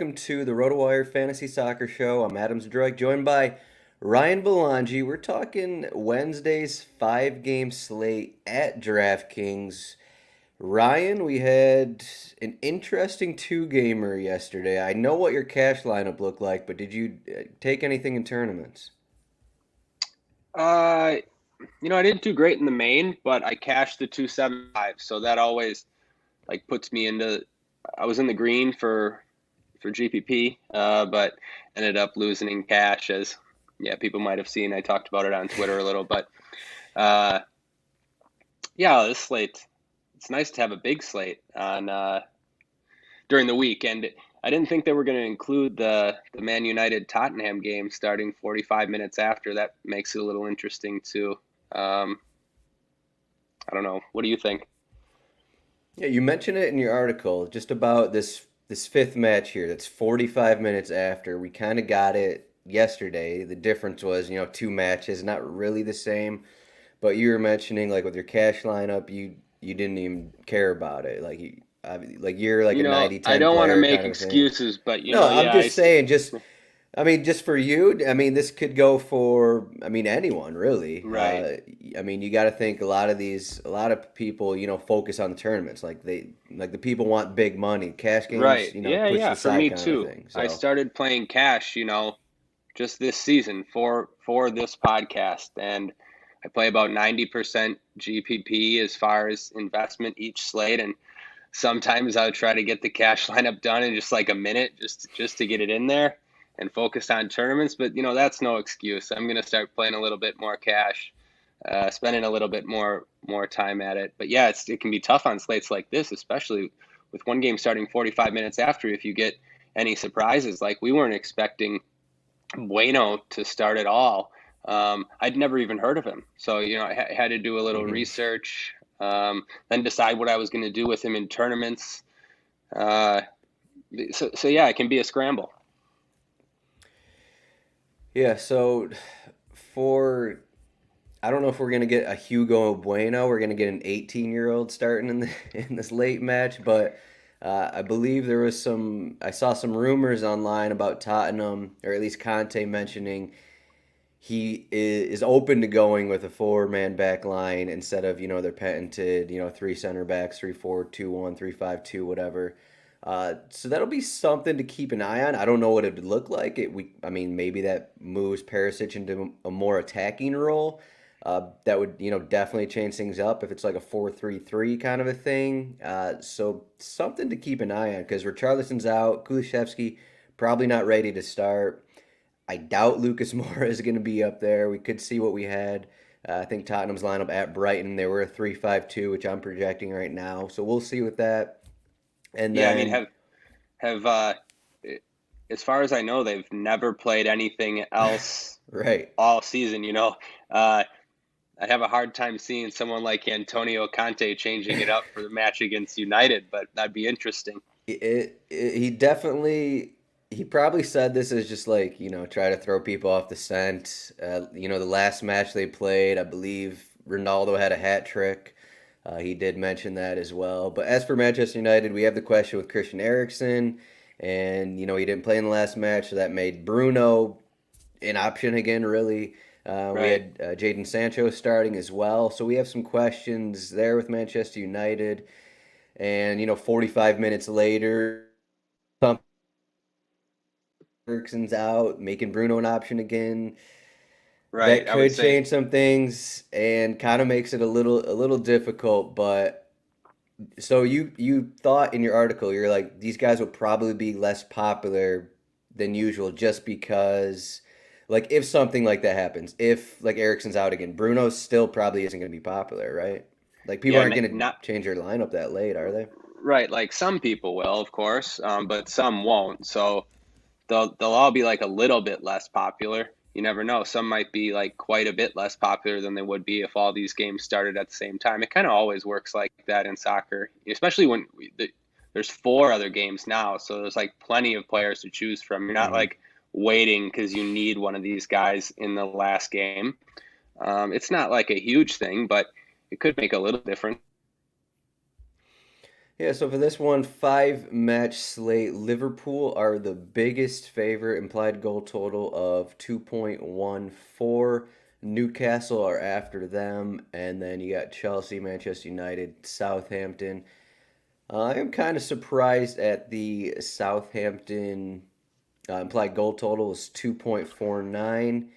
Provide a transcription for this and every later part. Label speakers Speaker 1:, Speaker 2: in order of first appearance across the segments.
Speaker 1: welcome to the RotoWire Fantasy Soccer Show. I'm Adam Zdroik, joined by Ryan Belongia. We're talking Wednesday's five-game slate at DraftKings. Ryan, we had an interesting two-gamer yesterday. I know what your cash lineup looked like, but did you take anything in tournaments?
Speaker 2: Uh, I didn't do great in the main, but I cashed the 275, so that always puts me into. I was in the green for GPP, but ended up losing in cash as people might have seen. I talked about it on Twitter a little, but uh, this slate. It's nice to have a big slate on during the week, and I didn't think they were going to include the Man United Tottenham game starting 45 minutes after. That makes it a little interesting too. Um, I don't know. What do you think?
Speaker 1: Yeah, you mentioned it in your article just about this fifth match here. That's 45 minutes after. We kind of got it yesterday. The difference was, two matches, not really the same. But you were mentioning like with your cash lineup, you didn't even care about it. Like you're like a
Speaker 2: I
Speaker 1: 90-10
Speaker 2: don't want to
Speaker 1: player
Speaker 2: make
Speaker 1: kind of thing.
Speaker 2: excuses, but
Speaker 1: No, I'm just saying,
Speaker 2: yeah,
Speaker 1: just for you, this could go for, anyone really.
Speaker 2: right,
Speaker 1: You got to think a lot of people, focus on the tournaments. Like the people want big money, cash games,
Speaker 2: right, yeah,
Speaker 1: push to
Speaker 2: yeah.
Speaker 1: the
Speaker 2: For
Speaker 1: side
Speaker 2: me
Speaker 1: kind of
Speaker 2: too.
Speaker 1: thing.
Speaker 2: I
Speaker 1: So,
Speaker 2: started playing cash, just this season for this podcast, and I play about 90% GPP as far as investment each slate, and sometimes I would try to get the cash lineup done in just like a minute, just to get it in there and focus on tournaments. But that's no excuse. I'm gonna start playing a little bit more cash, spending a little bit more time at it. But yeah, it can be tough on slates like this, especially with one game starting 45 minutes after. If you get any surprises, like we weren't expecting Bueno to start at all. I'd never even heard of him, so I had to do a little
Speaker 1: mhm.
Speaker 2: research, then decide what I was going to do with him in tournaments. Uh, so yeah, it can be a scramble.
Speaker 1: Yeah. So for I don't know if we're gonna get a Hugo Bueno. We're gonna get an 18-year-old starting in in this late match, but I believe there was some. I saw some rumors online about Tottenham, or at least Conte mentioning is open to going with a four-man back line instead of their patented three center backs, 3-4-2-1, 3-5-2, whatever. So that'll be something to keep an eye on. I don't know what it would look like. Maybe that moves Perisic into a more attacking role. That would definitely change things up if it's like a 4-3-3 kind of a thing. So something to keep an eye on because Richarlison's out, Kulusevski probably not ready to start. I doubt Lucas Moura is going to be up there. We could see what we had. I think Tottenham's lineup at Brighton, they were a 3-5-2, which I'm projecting right now. So we'll see with that. And
Speaker 2: Yeah, I mean,
Speaker 1: then,
Speaker 2: have as far as I know, they've never played anything else
Speaker 1: right.
Speaker 2: all season. I have a hard time seeing someone like Antonio Conte changing it up for the match against United, but that'd be interesting.
Speaker 1: He definitely, he probably said this as just like, try to throw people off the scent. The last match they played, I believe Ronaldo had a hat trick. He did mention that as well. But as for Manchester United, we have the question with Christian Eriksen, and he didn't play in the last match, so that made Bruno an option again. Really, we
Speaker 2: Right.
Speaker 1: had Jadon Sancho starting as well, so we have some questions there with Manchester United. And 45 minutes later, Eriksen's out, making Bruno an option again.
Speaker 2: Right.
Speaker 1: That
Speaker 2: I would
Speaker 1: could
Speaker 2: say
Speaker 1: change some things and kind of makes it a little difficult, but so you thought in your article, you're like, these guys will probably be less popular than usual just because, like, if something like that happens, if like Ericsson's out again, Bruno still probably isn't going to be popular, right? Like, people
Speaker 2: yeah,
Speaker 1: aren't going to
Speaker 2: not
Speaker 1: change their lineup that late, are they?
Speaker 2: right. Like some people will, of course, but some won't. So they'll all be like a little bit less popular. You never know. Some might be like quite a bit less popular than they would be if all these games started at the same time. It kind of always works like that in soccer, especially when there's four other games now. So there's like plenty of players to choose from. You're not
Speaker 1: Hmm.
Speaker 2: like waiting because you need one of these guys in the last game. It's not like a huge thing, but it could make a little difference.
Speaker 1: Yeah, so for this one, five match slate, Liverpool are the biggest favorite, implied goal total of 2.14. Newcastle are after them, and then you got Chelsea, Manchester United, Southampton. I am kind of surprised at the Southampton implied goal total is 2.49.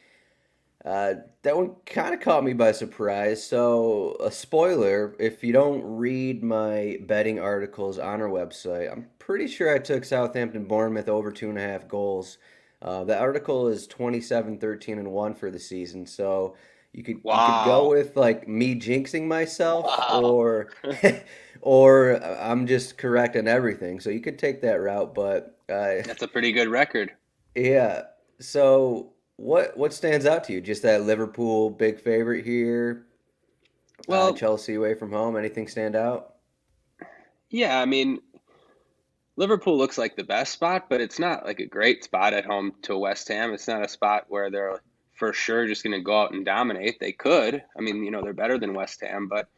Speaker 1: That one kind of caught me by surprise. So, a spoiler, if you don't read my betting articles on our website, I'm pretty sure I took Southampton Bournemouth over 2.5 goals. The article is 27, 13, and 1 for the season. So you could go
Speaker 2: Wow.
Speaker 1: with like me jinxing myself
Speaker 2: Wow.
Speaker 1: or or I'm just correct on everything. So you could take that route, but
Speaker 2: That's a pretty good record.
Speaker 1: yeah. So what stands out to you? Just that Liverpool big favorite here,
Speaker 2: Well,
Speaker 1: Chelsea away from home. Anything stand out?
Speaker 2: yeah, I mean, Liverpool looks like the best spot, but it's not like a great spot at home to West Ham. It's not a spot where they're for sure just going to go out and dominate. They could. I mean, they're better than West Ham, but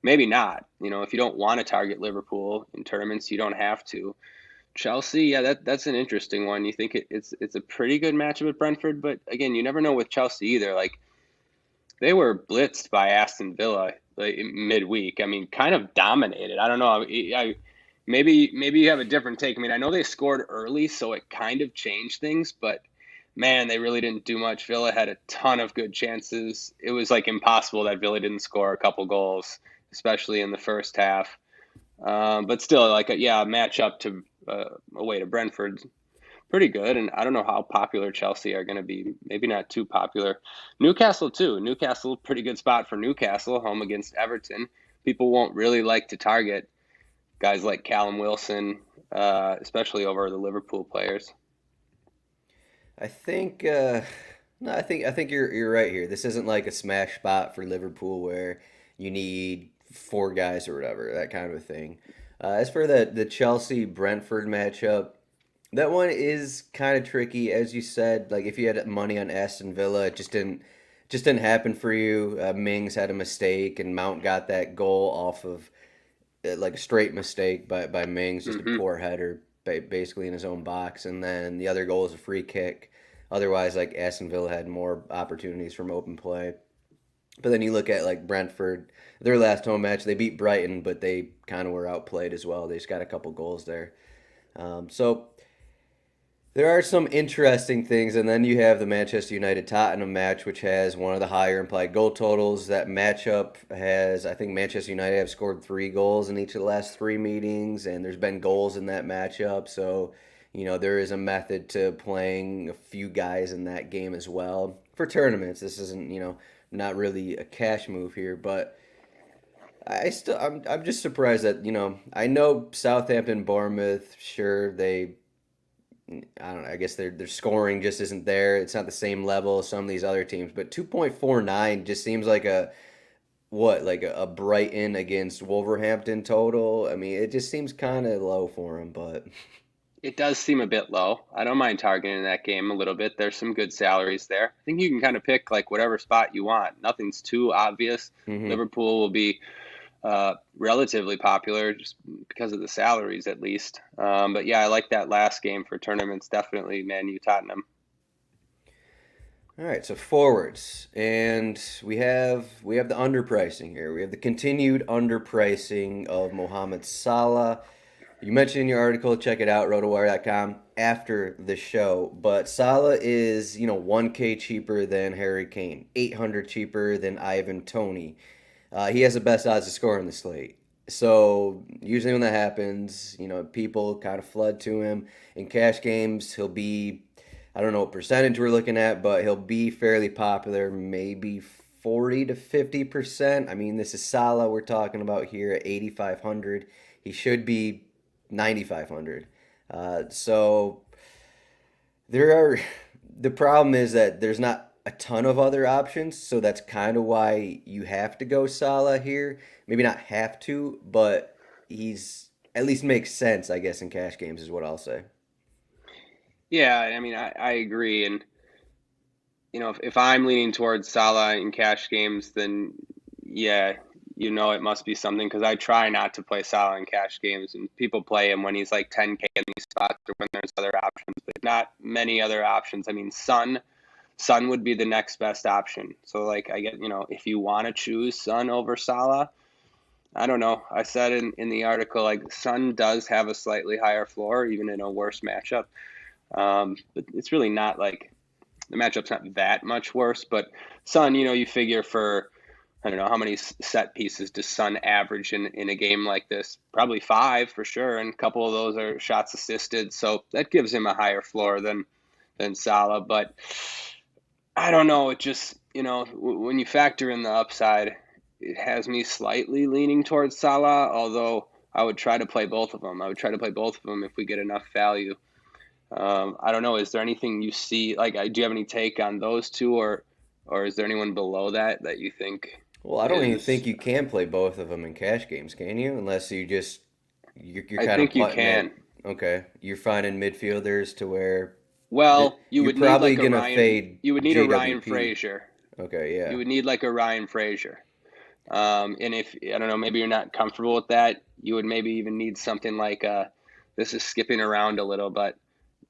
Speaker 2: maybe not. If you don't want to target Liverpool in tournaments, you don't have to. Chelsea, yeah, that's an interesting one. You think it's a pretty good matchup at Brentford, but again, you never know with Chelsea either. Like they were blitzed by Aston Villa like midweek. I mean, kind of dominated. I don't know. Maybe you have a different take. I mean, I know they scored early, so it kind of changed things, but man, they really didn't do much. Villa had a ton of good chances. It was like impossible that Villa didn't score a couple goals, especially in the first half. But still, like a match up to away to Brentford, pretty good. And I don't know how popular Chelsea are going to be. Maybe not too popular. Newcastle too. Newcastle, pretty good spot for Newcastle, home against Everton. People won't really like to target guys like Callum Wilson, especially over the Liverpool players.
Speaker 1: I think no, I think you're right here. This isn't like a smash spot for Liverpool where you need four guys or whatever, that kind of a thing. As for the Chelsea Brentford matchup, that one is kind of tricky, as you said. Like if you had money on Aston Villa, it just didn't happen for you. Mings had a mistake, and Mount got that goal off of like a straight mistake by Mings, just a
Speaker 2: Hmm.
Speaker 1: poor header, basically in his own box, and then the other goal is a free kick. Otherwise, like Aston Villa had more opportunities from open play. But then you look at like Brentford, their last home match, they beat Brighton, but they kind of were outplayed as well. They just got a couple goals there. So there are some interesting things, and then you have the Manchester United Tottenham match, which has one of the higher implied goal totals. That matchup has, I think, Manchester United have scored 3 goals in each of the last 3 meetings, and there's been goals in that matchup. So, there is a method to playing a few guys in that game as well. For tournaments, this isn't, not really a cash move here, but I'm just surprised that, I know Southampton, Bournemouth, sure, I don't know. I guess their scoring just isn't there. It's not the same level as some of these other teams. But 2.49 just seems like a Brighton against Wolverhampton total. I mean, it just seems kind of low for them. But
Speaker 2: It does seem a bit low. I don't mind targeting that game a little bit. There's some good salaries there. I think you can kind of pick like whatever spot you want. Nothing's too obvious.
Speaker 1: hmm
Speaker 2: Liverpool will be relatively popular just because of the salaries, at least. But yeah, I like that last game for tournaments. Definitely, Man U Tottenham.
Speaker 1: all right, so forwards, and we have the underpricing here. We have the continued underpricing of Mohamed Salah. You mentioned in your article, check it out, rotowire.com, after the show. But Salah is, 1K cheaper than Harry Kane, 800 cheaper than Ivan Toney. He has the best odds to score in the slate. So usually when that happens, people kind of flood to him. In cash games, he'll be, I don't know what percentage we're looking at, but he'll be fairly popular, maybe 40 to 50%. I mean, this is Salah we're talking about here at 8,500. He should be 9,500. So there are the problem is that there's not a ton of other options, so that's kind of why you have to go Salah here. Maybe not have to, but he's at least makes sense, I guess, in cash games is what I'll say.
Speaker 2: Yeah, I mean, I agree. And, if I'm leaning towards Salah in cash games, then yeah, it must be something because I try not to play Salah in cash games, and people play him when he's like 10K in these spots or when there's other options, but not many other options. I mean, Son would be the next best option. So like I get, if you want to choose Son over Salah, I don't know. I said in the article, like Son does have a slightly higher floor, even in a worse matchup. But it's really not like the matchup's not that much worse. But Son, you figure for, I don't know, how many set pieces does Son average in a game like this? Probably 5 for sure. And a couple of those are shots assisted. So that gives him a higher floor than Salah. But I don't know. It just, when you factor in the upside, it has me slightly leaning towards Salah, although I would try to play both of them. I would try to play both of them if we get enough value. I don't know. Is there anything you see? Like, do you have any take on those two, or is there anyone below that you think?
Speaker 1: Well, I don't even think you can play both of them in cash games, can you? Unless you're
Speaker 2: I
Speaker 1: kind of
Speaker 2: think you
Speaker 1: putting it.
Speaker 2: can.
Speaker 1: Okay, you're finding midfielders to where
Speaker 2: Well, you
Speaker 1: you're
Speaker 2: would need
Speaker 1: probably
Speaker 2: like a
Speaker 1: gonna
Speaker 2: Ryan.
Speaker 1: fade
Speaker 2: You would need a Ryan
Speaker 1: JWP.
Speaker 2: Frazier.
Speaker 1: Okay,
Speaker 2: You
Speaker 1: yeah.
Speaker 2: would need like a Ryan Frazier. And if I don't know, maybe you're not comfortable with that, you would maybe even need something like this is skipping around a little, but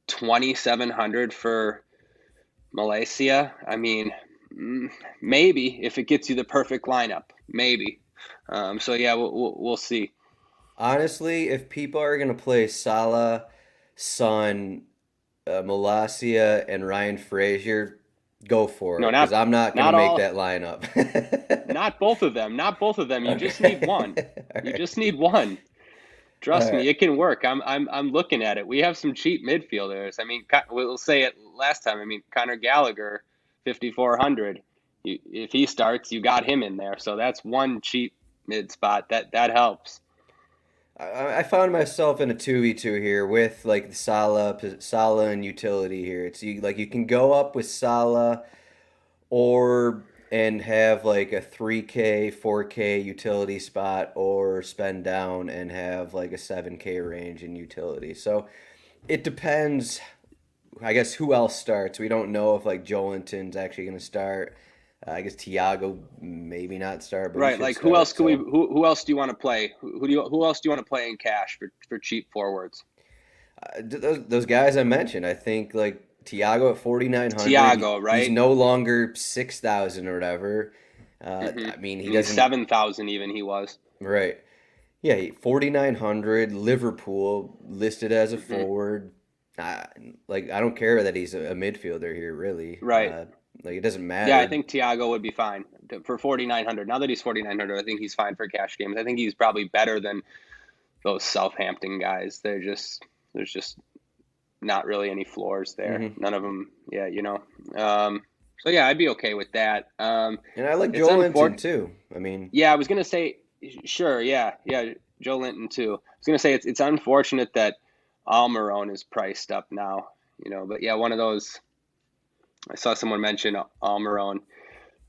Speaker 2: 2,700 for Malaysia. I mean, maybe if it gets you the perfect lineup, maybe. So yeah, we'll see.
Speaker 1: Honestly, if people are gonna play Salah, Son, Malacia, and Ryan Frazier, go for
Speaker 2: No,
Speaker 1: it, because
Speaker 2: not
Speaker 1: I'm not gonna
Speaker 2: not
Speaker 1: make
Speaker 2: all,
Speaker 1: that lineup.
Speaker 2: not both of them, not both of them. You just need one.
Speaker 1: Okay. All
Speaker 2: You
Speaker 1: right.
Speaker 2: just need one.
Speaker 1: All
Speaker 2: Trust
Speaker 1: right.
Speaker 2: me, it can work. I'm looking at it. We have some cheap midfielders. I mean, we'll say it last time. I mean, Conor Gallagher, 5,400. If he starts, you got him in there. So that's one cheap mid spot. That helps.
Speaker 1: I found myself in a 2v2 here with like the Salah and utility here. It's you can go up with Salah or and have like a 3K, 4K utility spot, or spend down and have like a 7K range in utility. So it depends, I guess, who else starts. We don't know if like Joelinton's actually going to start. I guess Tiago maybe not start, but he
Speaker 2: Right.
Speaker 1: should
Speaker 2: Like who else
Speaker 1: start.
Speaker 2: can we?
Speaker 1: So
Speaker 2: Who else do you want to play? Who else do you want to play in cash for cheap forwards?
Speaker 1: those guys I mentioned, I think like Tiago at 4,900,
Speaker 2: Tiago,
Speaker 1: he's
Speaker 2: right?
Speaker 1: no longer 6,000 or whatever.
Speaker 2: Hmm.
Speaker 1: I mean,
Speaker 2: I
Speaker 1: he
Speaker 2: mean,
Speaker 1: doesn't,
Speaker 2: 7,000 even he was.
Speaker 1: right. Yeah, 4,900, Liverpool listed as a
Speaker 2: Hmm.
Speaker 1: forward. Uh, like, I don't care that he's a midfielder here, really.
Speaker 2: Right.
Speaker 1: Like, it doesn't
Speaker 2: Yeah, I
Speaker 1: matter.
Speaker 2: think Tiago would be fine for 4,900. Now that he's 4,900, I think he's fine for cash games. I think he's probably better than those Southampton guys. There's just not really any floors there.
Speaker 1: Hmm.
Speaker 2: None of them. Yeah, so yeah, I'd be okay with that.
Speaker 1: And I like
Speaker 2: It's
Speaker 1: Joelinton
Speaker 2: unfortunate.
Speaker 1: too. I mean,
Speaker 2: Yeah, I was gonna say, sure. Yeah, yeah. Joe Linton too. I was gonna say it's unfortunate that Almiron is priced up now. But yeah, one of those. I saw someone mention Almiron.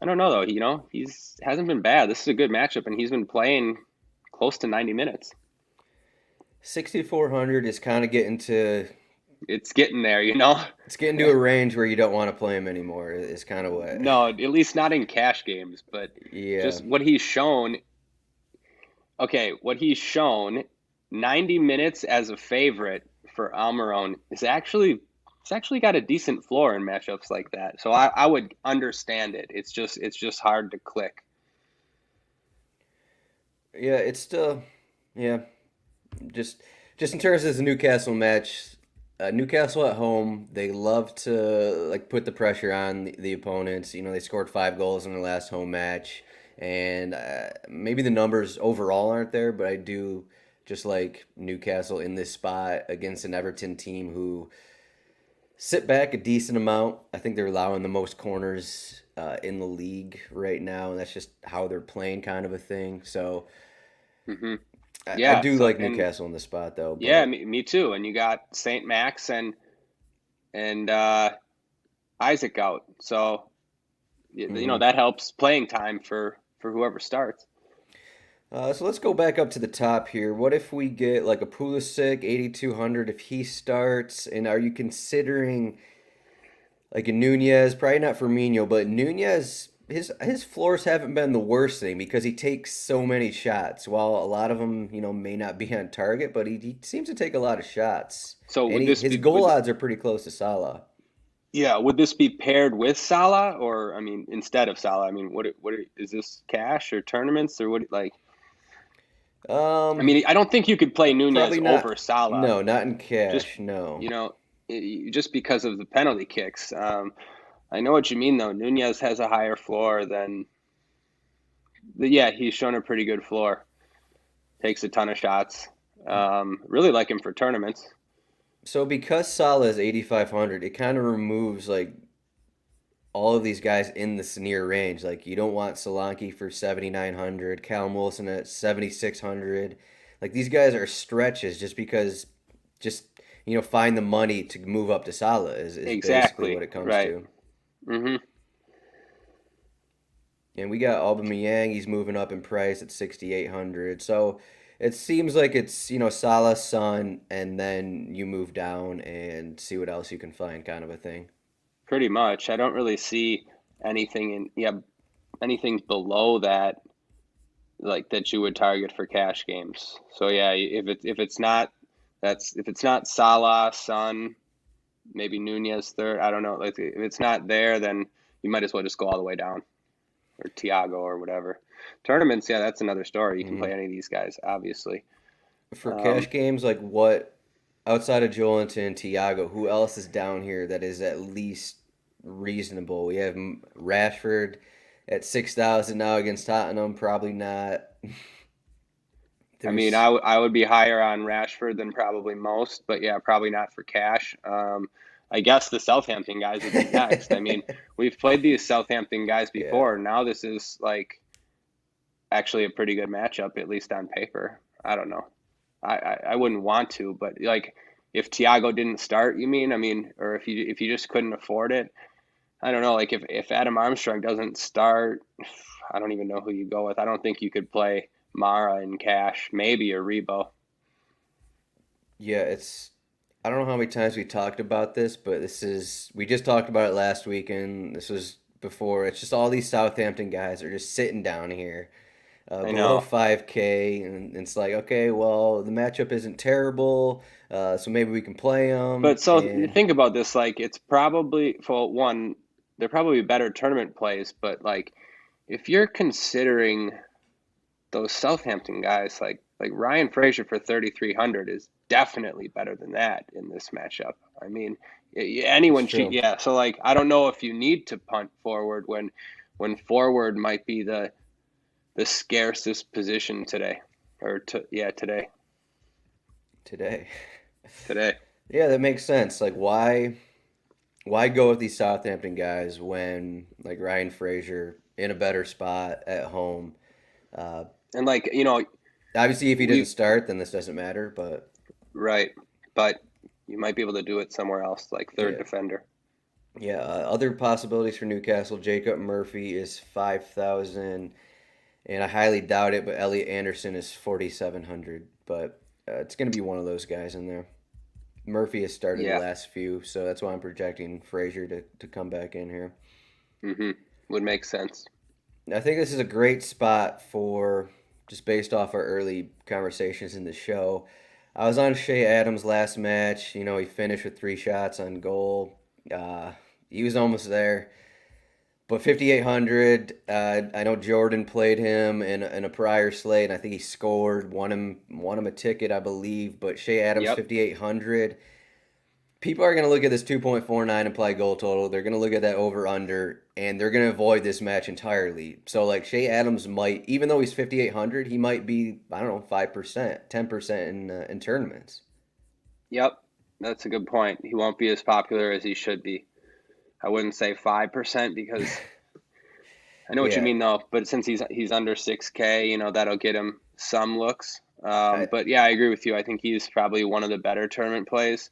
Speaker 2: I don't know though. He's hasn't been bad. This is a good matchup, and he's been playing close to 90 minutes.
Speaker 1: 6,400 is kind of getting to
Speaker 2: It's getting there.
Speaker 1: it's getting to a range where you don't want to play him anymore. Is kind of what.
Speaker 2: No, at least not in cash games, but
Speaker 1: Yeah.
Speaker 2: just what he's shown. Okay, what he's shown, 90 minutes as a favorite for Almiron is actually it's actually got a decent floor in matchups like that. So I would understand it. It's just hard to click.
Speaker 1: Yeah, it's still, yeah, just just in terms of the Newcastle match, Newcastle at home, they love to like put the pressure on the opponents. They scored 5 goals in their last home match, and maybe the numbers overall aren't there, but I do just like Newcastle in this spot against an Everton team who sit back a decent amount. I think they're allowing the most corners in the league right now, and that's just how they're playing, kind of a thing. So.
Speaker 2: Hmm.
Speaker 1: I
Speaker 2: Yeah.
Speaker 1: do
Speaker 2: So
Speaker 1: like
Speaker 2: and
Speaker 1: Newcastle in the spot though,
Speaker 2: yeah,
Speaker 1: but
Speaker 2: me too. And you got Saint Max and Isaac out. So
Speaker 1: mhm.
Speaker 2: that helps playing time for whoever starts.
Speaker 1: So let's go back up to the top here. What if we get like a Pulisic 8,200 if he starts? And are you considering like a Nunez? Probably not Firmino, but Nunez his floors haven't been the worst thing because he takes so many shots. While a lot of them, may not be on target, but he seems to take a lot of shots,
Speaker 2: So
Speaker 1: and
Speaker 2: would this
Speaker 1: his
Speaker 2: be
Speaker 1: goal odds are pretty close to Salah.
Speaker 2: yeah, would this be paired with Salah or I mean instead of Salah? I mean, is this cash or tournaments or what like I
Speaker 1: Um,
Speaker 2: mean, I don't think you could play Nunez
Speaker 1: Probably
Speaker 2: over
Speaker 1: not.
Speaker 2: Salah
Speaker 1: No, not in
Speaker 2: just
Speaker 1: cash. No.
Speaker 2: you know just because of the penalty kicks. I know what you mean though. Nunez has a higher floor than yeah, he's shown a pretty good floor. Takes a ton of shots. Really like him for tournaments.
Speaker 1: So because Salah is 8,500, it kind of removes like all of these guys in this near range. Like you don't want Solanke for 7,900, Callum Wilson at 7,600. Like these guys are stretches just because just find the money to move up to Salah is basically what
Speaker 2: Exactly.
Speaker 1: it comes
Speaker 2: Right.
Speaker 1: to.
Speaker 2: Hmm.
Speaker 1: And we got Aubameyang, he's moving up in price at 6,800. So it seems like it's, Salah, Son, and then you move down and see what else you can find kind of a thing.
Speaker 2: Pretty much. I don't really see anything in anything below that like that you would target for cash games. So yeah, if it's not if it's not Salah, Son, maybe Nunez third. I don't know. Like if it's not there, then you might as well just go all the way down or Tiago or whatever. Tournaments, yeah, that's another story. You can
Speaker 1: Mhm.
Speaker 2: play any of these guys, obviously.
Speaker 1: For
Speaker 2: Um,
Speaker 1: cash games, like what outside of Joelinton and Tiago, who else is down here that is at least reasonable? We have Rashford at 6,000 now against Tottenham. Probably not.
Speaker 2: I mean,
Speaker 1: There's
Speaker 2: I would be higher on Rashford than probably most, but yeah, probably not for cash. I guess the Southampton guys would be next. I mean, we've played these Southampton guys
Speaker 1: yeah,
Speaker 2: before. Now this is like actually a pretty good matchup, at least on paper. I don't know. I wouldn't want to, but like if Thiago didn't start, you mean? I mean, or if you just couldn't afford it, I don't know. Like if Adam Armstrong doesn't start, I don't even know who you go with. I don't think you could play Mara in cash, maybe or Rebo.
Speaker 1: yeah. It's I don't know how many times we talked about this, but we just talked about it last week, and this was before. It's just all these Southampton guys are just sitting down here
Speaker 2: I
Speaker 1: below
Speaker 2: know.
Speaker 1: 5K, and it's like, okay, well, the matchup isn't terrible, so maybe we can play them.
Speaker 2: But so you
Speaker 1: And
Speaker 2: think about this, like it's probably for one, they're probably better tournament plays, but like if you're considering those Southampton guys, like Ryan Fraser for 3,300 is definitely better than that in this matchup. I mean,
Speaker 1: it's
Speaker 2: anyone cheat,
Speaker 1: true.
Speaker 2: yeah. So like I don't know if you need to punt forward when forward might be the scarcest position today, or yeah
Speaker 1: Today.
Speaker 2: today.
Speaker 1: Yeah, that makes sense. Like, why go with these Southampton guys when like Ryan Frazier in a better spot at home? Uh,
Speaker 2: And like
Speaker 1: Obviously, if he doesn't
Speaker 2: we
Speaker 1: start, then this doesn't matter. But
Speaker 2: right, but you might be able to do it somewhere else, like third
Speaker 1: yeah,
Speaker 2: defender.
Speaker 1: yeah. Other possibilities for Newcastle: Jacob Murphy is 5,000, and I highly doubt it. But Elliot Anderson is 4,700. But it's going to be one of those guys in there. Murphy has started the
Speaker 2: Yeah,
Speaker 1: last few, so that's why I'm projecting Frazier to come back in here.
Speaker 2: mm-hmm. Would make sense.
Speaker 1: I think this is a great spot for just based off our early conversations in the show. I was on Shea Adams last match. He finished with 3 shots on goal. Uh, he was almost there. But 5,800, I know Jordan played him in a prior slate, and I think he scored, won him a ticket, I believe. But Shea Adams,
Speaker 2: Yep.
Speaker 1: 5,800. People are going to look at this 2.49 implied goal total. They're going to look at that over under, and they're going to avoid this match entirely. So, like, Shea Adams might, even though he's 5,800, he might be, I don't know, 5%, 10% in tournaments.
Speaker 2: Yep. That's a good point. He won't be as popular as he should be. I wouldn't say 5% because I know what you
Speaker 1: Yeah.
Speaker 2: mean though. But since he's under 6K, that'll get him some looks.
Speaker 1: I,
Speaker 2: But yeah, I agree with you. I think he's probably one of the better tournament plays.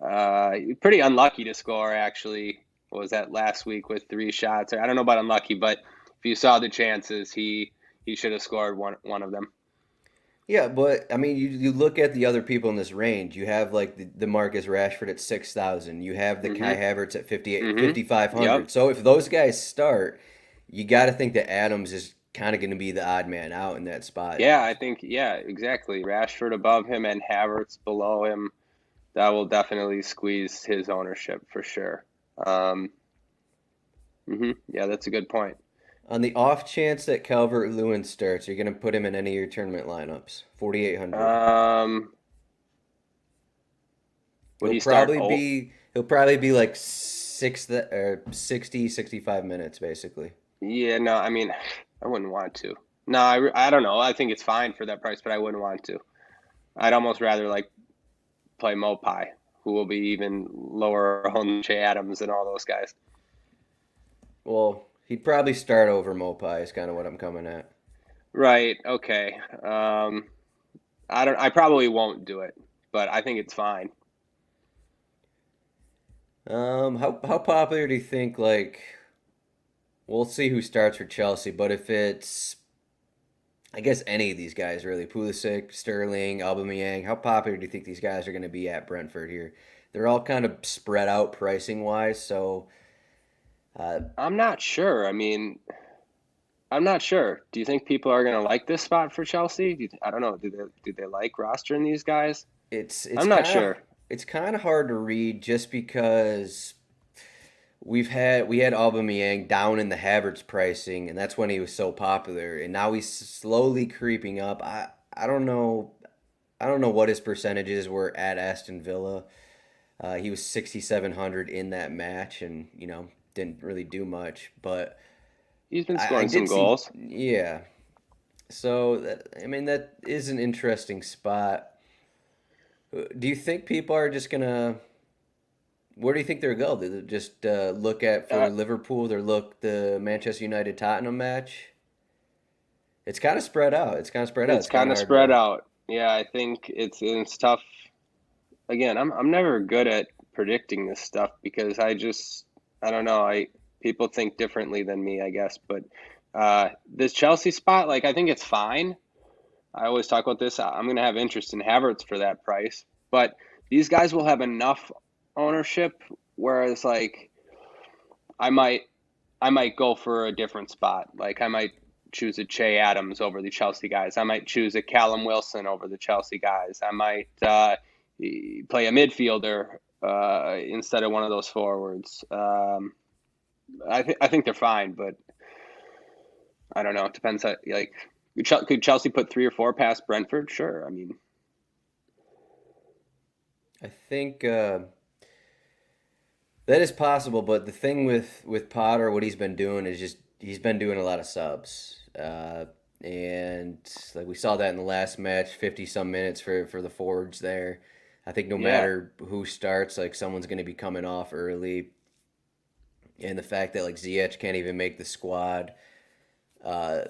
Speaker 2: Pretty unlucky to score actually. What was that last week with 3 shots? I don't know about unlucky, but if you saw the chances, he should have scored one of them.
Speaker 1: yeah, but I mean, you look at the other people in this range. You have like the Marcus Rashford at 6,000. You have the Kai
Speaker 2: Mm-hmm.
Speaker 1: Havertz at 58,
Speaker 2: Mm-hmm.
Speaker 1: 5,500.
Speaker 2: Yep.
Speaker 1: So if those guys start, you got to think that Adams is kind of going to be the odd man out in that spot.
Speaker 2: Yeah, I think, yeah, exactly. Rashford above him and Havertz below him. That will definitely squeeze his ownership for sure. Um, yeah, that's a good point.
Speaker 1: On the off chance that Calvert-Lewin starts, you're going to put him in any of your tournament lineups. 4,800.
Speaker 2: Um, would
Speaker 1: He'll
Speaker 2: he start?
Speaker 1: probably
Speaker 2: Oh,
Speaker 1: be he'll probably be like 60, 65 minutes basically.
Speaker 2: yeah, no, I mean, I wouldn't want to. No, I don't know. I think it's fine for that price, but I wouldn't want to. I'd almost rather like play Mopai, who will be even lower on Che Adams and all those guys.
Speaker 1: Well, he'd probably start over Mopai is kind of what I'm coming at.
Speaker 2: Right. Okay. I don't. I probably won't do it, but I think it's fine.
Speaker 1: How popular do you think like we'll see who starts for Chelsea, but if it's I guess any of these guys really, Pulisic, Sterling, Aubameyang, how popular do you think these guys are going to be at Brentford here? They're all kind of spread out pricing wise, so uh,
Speaker 2: I'm not sure. I mean, I'm not sure. Do you think people are going to like this spot for Chelsea? I don't know. Do they like rostering these guys?
Speaker 1: it's it's
Speaker 2: I'm not
Speaker 1: kind of
Speaker 2: sure.
Speaker 1: it's kind of hard to read just because we had Aubameyang down in the Havertz pricing, and that's when he was so popular, and now he's slowly creeping up. I don't know what his percentages were at Aston Villa. He was 6,700 in that match, and didn't really do much, but
Speaker 2: He's been
Speaker 1: I
Speaker 2: scoring some
Speaker 1: did see,
Speaker 2: goals.
Speaker 1: yeah. So I mean that is an interesting spot. Do you think people are just gonna? Where do you think they'll go? Do they just look at for
Speaker 2: Uh,
Speaker 1: Liverpool? They look the Manchester United Tottenham match. It's kind of spread out. It's kind of spread out.
Speaker 2: it's
Speaker 1: It's kind
Speaker 2: kind
Speaker 1: of
Speaker 2: of
Speaker 1: hard
Speaker 2: spread
Speaker 1: to.
Speaker 2: out. Yeah, I think it's tough. Again, I'm never good at predicting this stuff because I don't know. I People think differently than me, I guess. But this Chelsea spot, like I think it's fine. I always talk about this. I'm going to have interest in Havertz for that price, but these guys will have enough ownership. Whereas, like, I might, I might go for a different spot. Like, I might choose a Che Adams over the Chelsea guys. I might choose a Callum Wilson over the Chelsea guys. I might play a midfielder instead of one of those forwards. I think they're fine, but I don't know. It depends. Like, could Chelsea put 3 or 4 past Brentford? Sure. I mean,
Speaker 1: I think that is possible, but the thing with Potter, what he's been doing is just he's been doing a lot of subs, and like we saw that in the last match, 50 some minutes for the forwards there. I think no
Speaker 2: yeah.
Speaker 1: matter who starts, like someone's going to be coming off early, and the fact that like Ziyech can't even make the squad, uh,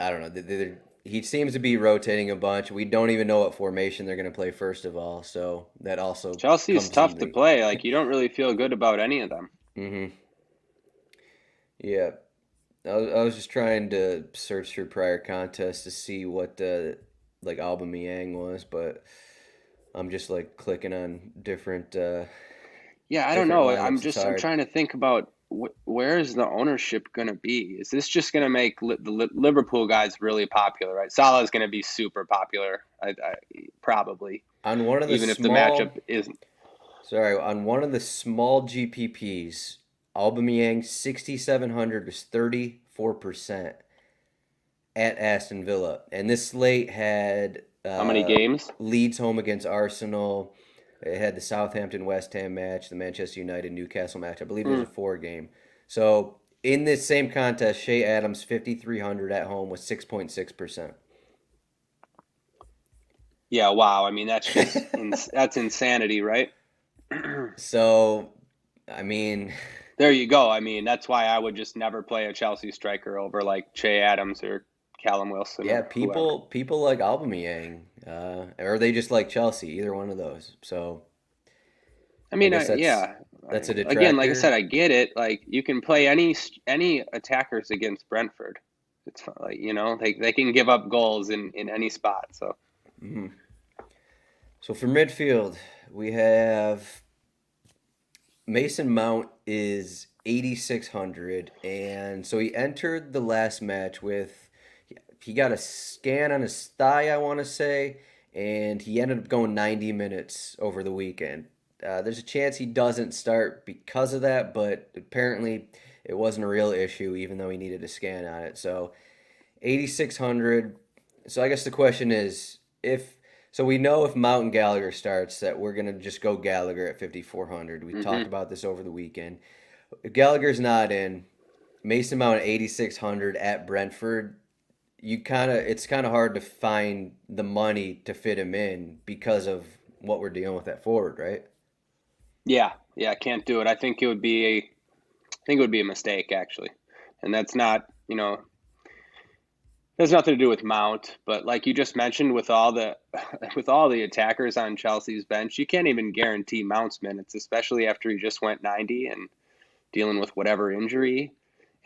Speaker 1: I don't know. He seems to be rotating a bunch. We don't even know what formation they're going to play first of all, so that also
Speaker 2: Chelsea's
Speaker 1: comes into
Speaker 2: tough to
Speaker 1: the.
Speaker 2: play. Like, you don't really feel good about any of them.
Speaker 1: hmm Yeah, I was just trying to search through prior contests to see what like Aubameyang was, but I'm just like clicking on
Speaker 2: Yeah, I don't
Speaker 1: different
Speaker 2: know.
Speaker 1: lineups. It's
Speaker 2: I'm
Speaker 1: hard.
Speaker 2: trying to think about where is the ownership going to be? Is this just going to make Liverpool guys really popular, right? Salah is going to be super popular, probably,
Speaker 1: On one of the
Speaker 2: even if the matchup
Speaker 1: small,
Speaker 2: isn't.
Speaker 1: sorry, on one of the small GPPs, Aubameyang 6,700 was 34% at Aston Villa, and this slate had
Speaker 2: How many games?
Speaker 1: Leeds home against Arsenal. It had the Southampton West Ham match, the Manchester United Newcastle match. I believe it was
Speaker 2: Hmm.
Speaker 1: a 4 game. So in this same contest, Shea Adams 5,300 at home was 6.6%.
Speaker 2: Yeah, wow. I mean, that's insanity, right?
Speaker 1: So I mean,
Speaker 2: There you go. I mean, that's why I would just never play a Chelsea striker over like Che Adams or Callum Wilson
Speaker 1: yeah,
Speaker 2: or whoever.
Speaker 1: people like Aubameyang, or they just like Chelsea. Either one of those. So
Speaker 2: I
Speaker 1: I
Speaker 2: mean,
Speaker 1: guess that's
Speaker 2: yeah.
Speaker 1: that's a
Speaker 2: Again, like I said,
Speaker 1: detractor.
Speaker 2: I get it. Like you can play any attackers against Brentford. It's like they can give up goals in any spot. So
Speaker 1: Mhm. So for midfield, we have Mason Mount is 8,600, and so he entered the last match with he got a scan on his thigh, I want to say, and he ended up going 90 minutes over the weekend. There's a chance he doesn't start because of that, but apparently it wasn't a real issue, even though he needed a scan on it. So 8,600. So I guess the question is, if so, we know if Mountain Gallagher starts that we're gonna just go Gallagher at 5,400. We talked
Speaker 2: Hmm.
Speaker 1: about this over the weekend. If Gallagher's not in, Mason Mount at 8,600 at Brentford. It's kind of hard to find the money to fit him in because of what we're dealing with at forward, right?
Speaker 2: Yeah, yeah, can't do it. I think it would be a mistake actually, and that's not, has nothing to do with Mount, but like you just mentioned, with all the with all the attackers on Chelsea's bench, you can't even guarantee Mount's minutes, especially after he just went 90 and dealing with whatever injury.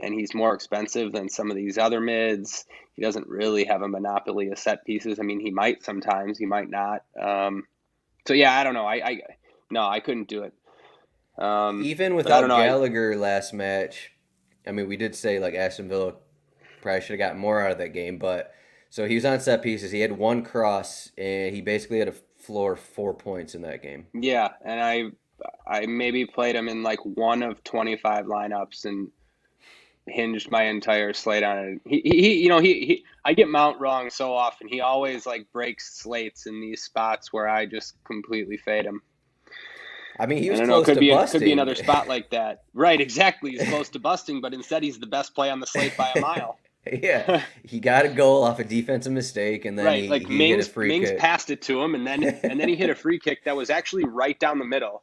Speaker 2: And he's more expensive than some of these other mids. He doesn't really have a monopoly of set pieces. I mean, he might sometimes, he might not. So yeah, I don't know. No, I couldn't do it.
Speaker 1: Even
Speaker 2: But I don't
Speaker 1: without
Speaker 2: know.
Speaker 1: Gallagher last match, I mean, we did say like Aston Villa probably should have gotten more out of that game, but so he was on set pieces. He had one cross, and he basically had a floor 4 points in that game.
Speaker 2: Yeah, and I maybe played him in like one of 25 lineups and hinged my entire slate on it. I get Mount wrong so often. He always like breaks slates in these spots where I just completely fade him.
Speaker 1: I mean, he
Speaker 2: I
Speaker 1: was
Speaker 2: don't know.
Speaker 1: close to
Speaker 2: Could be
Speaker 1: busting.
Speaker 2: another spot like that. Right, exactly. He's close to busting, but instead he's the best play on the slate by a mile.
Speaker 1: Yeah, he got a goal off a defensive mistake, and then
Speaker 2: Right,
Speaker 1: he
Speaker 2: like
Speaker 1: he hit a free
Speaker 2: Mings
Speaker 1: kick.
Speaker 2: passed it to him, and then he hit a free kick that was actually right down the middle.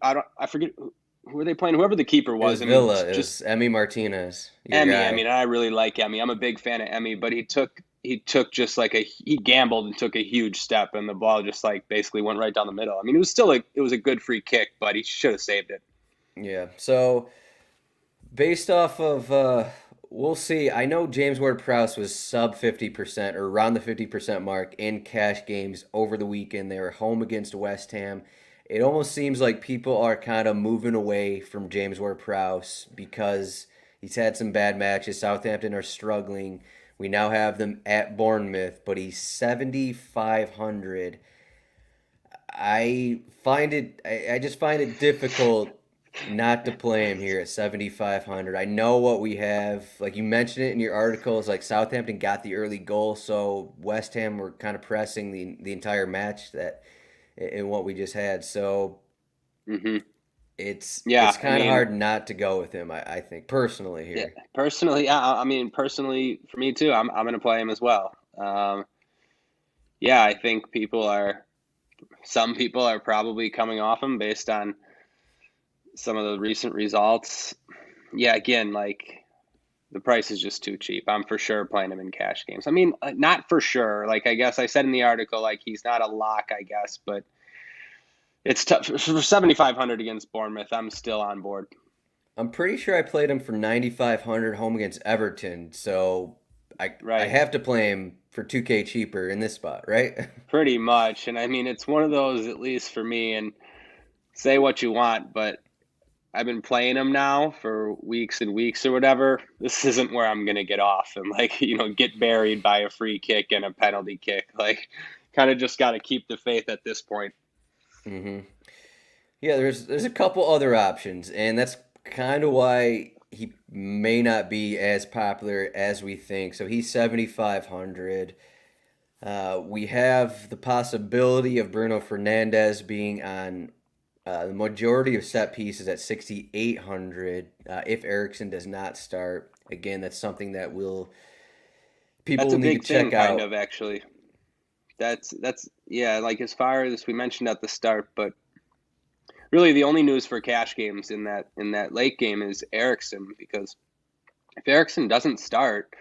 Speaker 2: I forget who were they playing? Whoever the keeper
Speaker 1: It
Speaker 2: was.
Speaker 1: was
Speaker 2: I mean,
Speaker 1: Villa. It
Speaker 2: just
Speaker 1: was Emi Martinez, your
Speaker 2: Emmy. I
Speaker 1: guy.
Speaker 2: mean, I really like Emmy. I'm a big fan of Emmy, but he took just like he gambled and took a huge step, and the ball just like basically went right down the middle. I mean, it was a good free kick, but he should have saved it.
Speaker 1: Yeah. So based off of, we'll see. I know James Ward-Prowse was sub 50% or around the 50% mark in cash games over the weekend. They were home against West Ham. It almost seems like people are kind of moving away from James Ward-Prowse because he's had some bad matches. Southampton are struggling. We now have them at Bournemouth, but he's 7,500. I just find it difficult not to play him here at 7,500. I know what we have. Like you mentioned it in your articles, like Southampton got the early goal, so West Ham were kind of pressing the entire match that in what we just had. So
Speaker 2: Hmm.
Speaker 1: it's
Speaker 2: Yeah, I
Speaker 1: kind of
Speaker 2: mean,
Speaker 1: hard not to go with him, I think, personally
Speaker 2: yeah,
Speaker 1: here.
Speaker 2: personally, yeah, I mean, personally, for me too, I'm going to play him as well. Yeah, I think some people are probably coming off him based on some of the recent results. Yeah, again, like the price is just too cheap. I'm for sure playing him in cash games. I mean, not for sure. Like I guess I said in the article, like he's not a lock, I guess, but it's tough for 7,500 against Bournemouth. I'm still on board.
Speaker 1: I'm pretty sure I played him for 9,500 home against Everton, so I
Speaker 2: Right.
Speaker 1: have to play him for 2K cheaper in this spot, right?
Speaker 2: Pretty much. And I mean, it's one of those, at least for me, and say what you want, but I've been playing him now for weeks and weeks or whatever. This isn't where I'm going to get off and like, get buried by a free kick and a penalty kick. Like, kind of just got to keep the faith at this point.
Speaker 1: hmm Yeah, there's a couple other options, and that's kind of why he may not be as popular as we think. So he's 7,500. We have the possibility of Bruno Fernandez being on the majority of set pieces at 6,800 if Ericsson does not start. Again, that's something that people
Speaker 2: That's
Speaker 1: will
Speaker 2: a
Speaker 1: need to
Speaker 2: big thing,
Speaker 1: check
Speaker 2: kind
Speaker 1: out.
Speaker 2: of, actually. Yeah, like as far as we mentioned at the start, but really the only news for cash games in that late game is Ericsson, because if Ericsson doesn't start,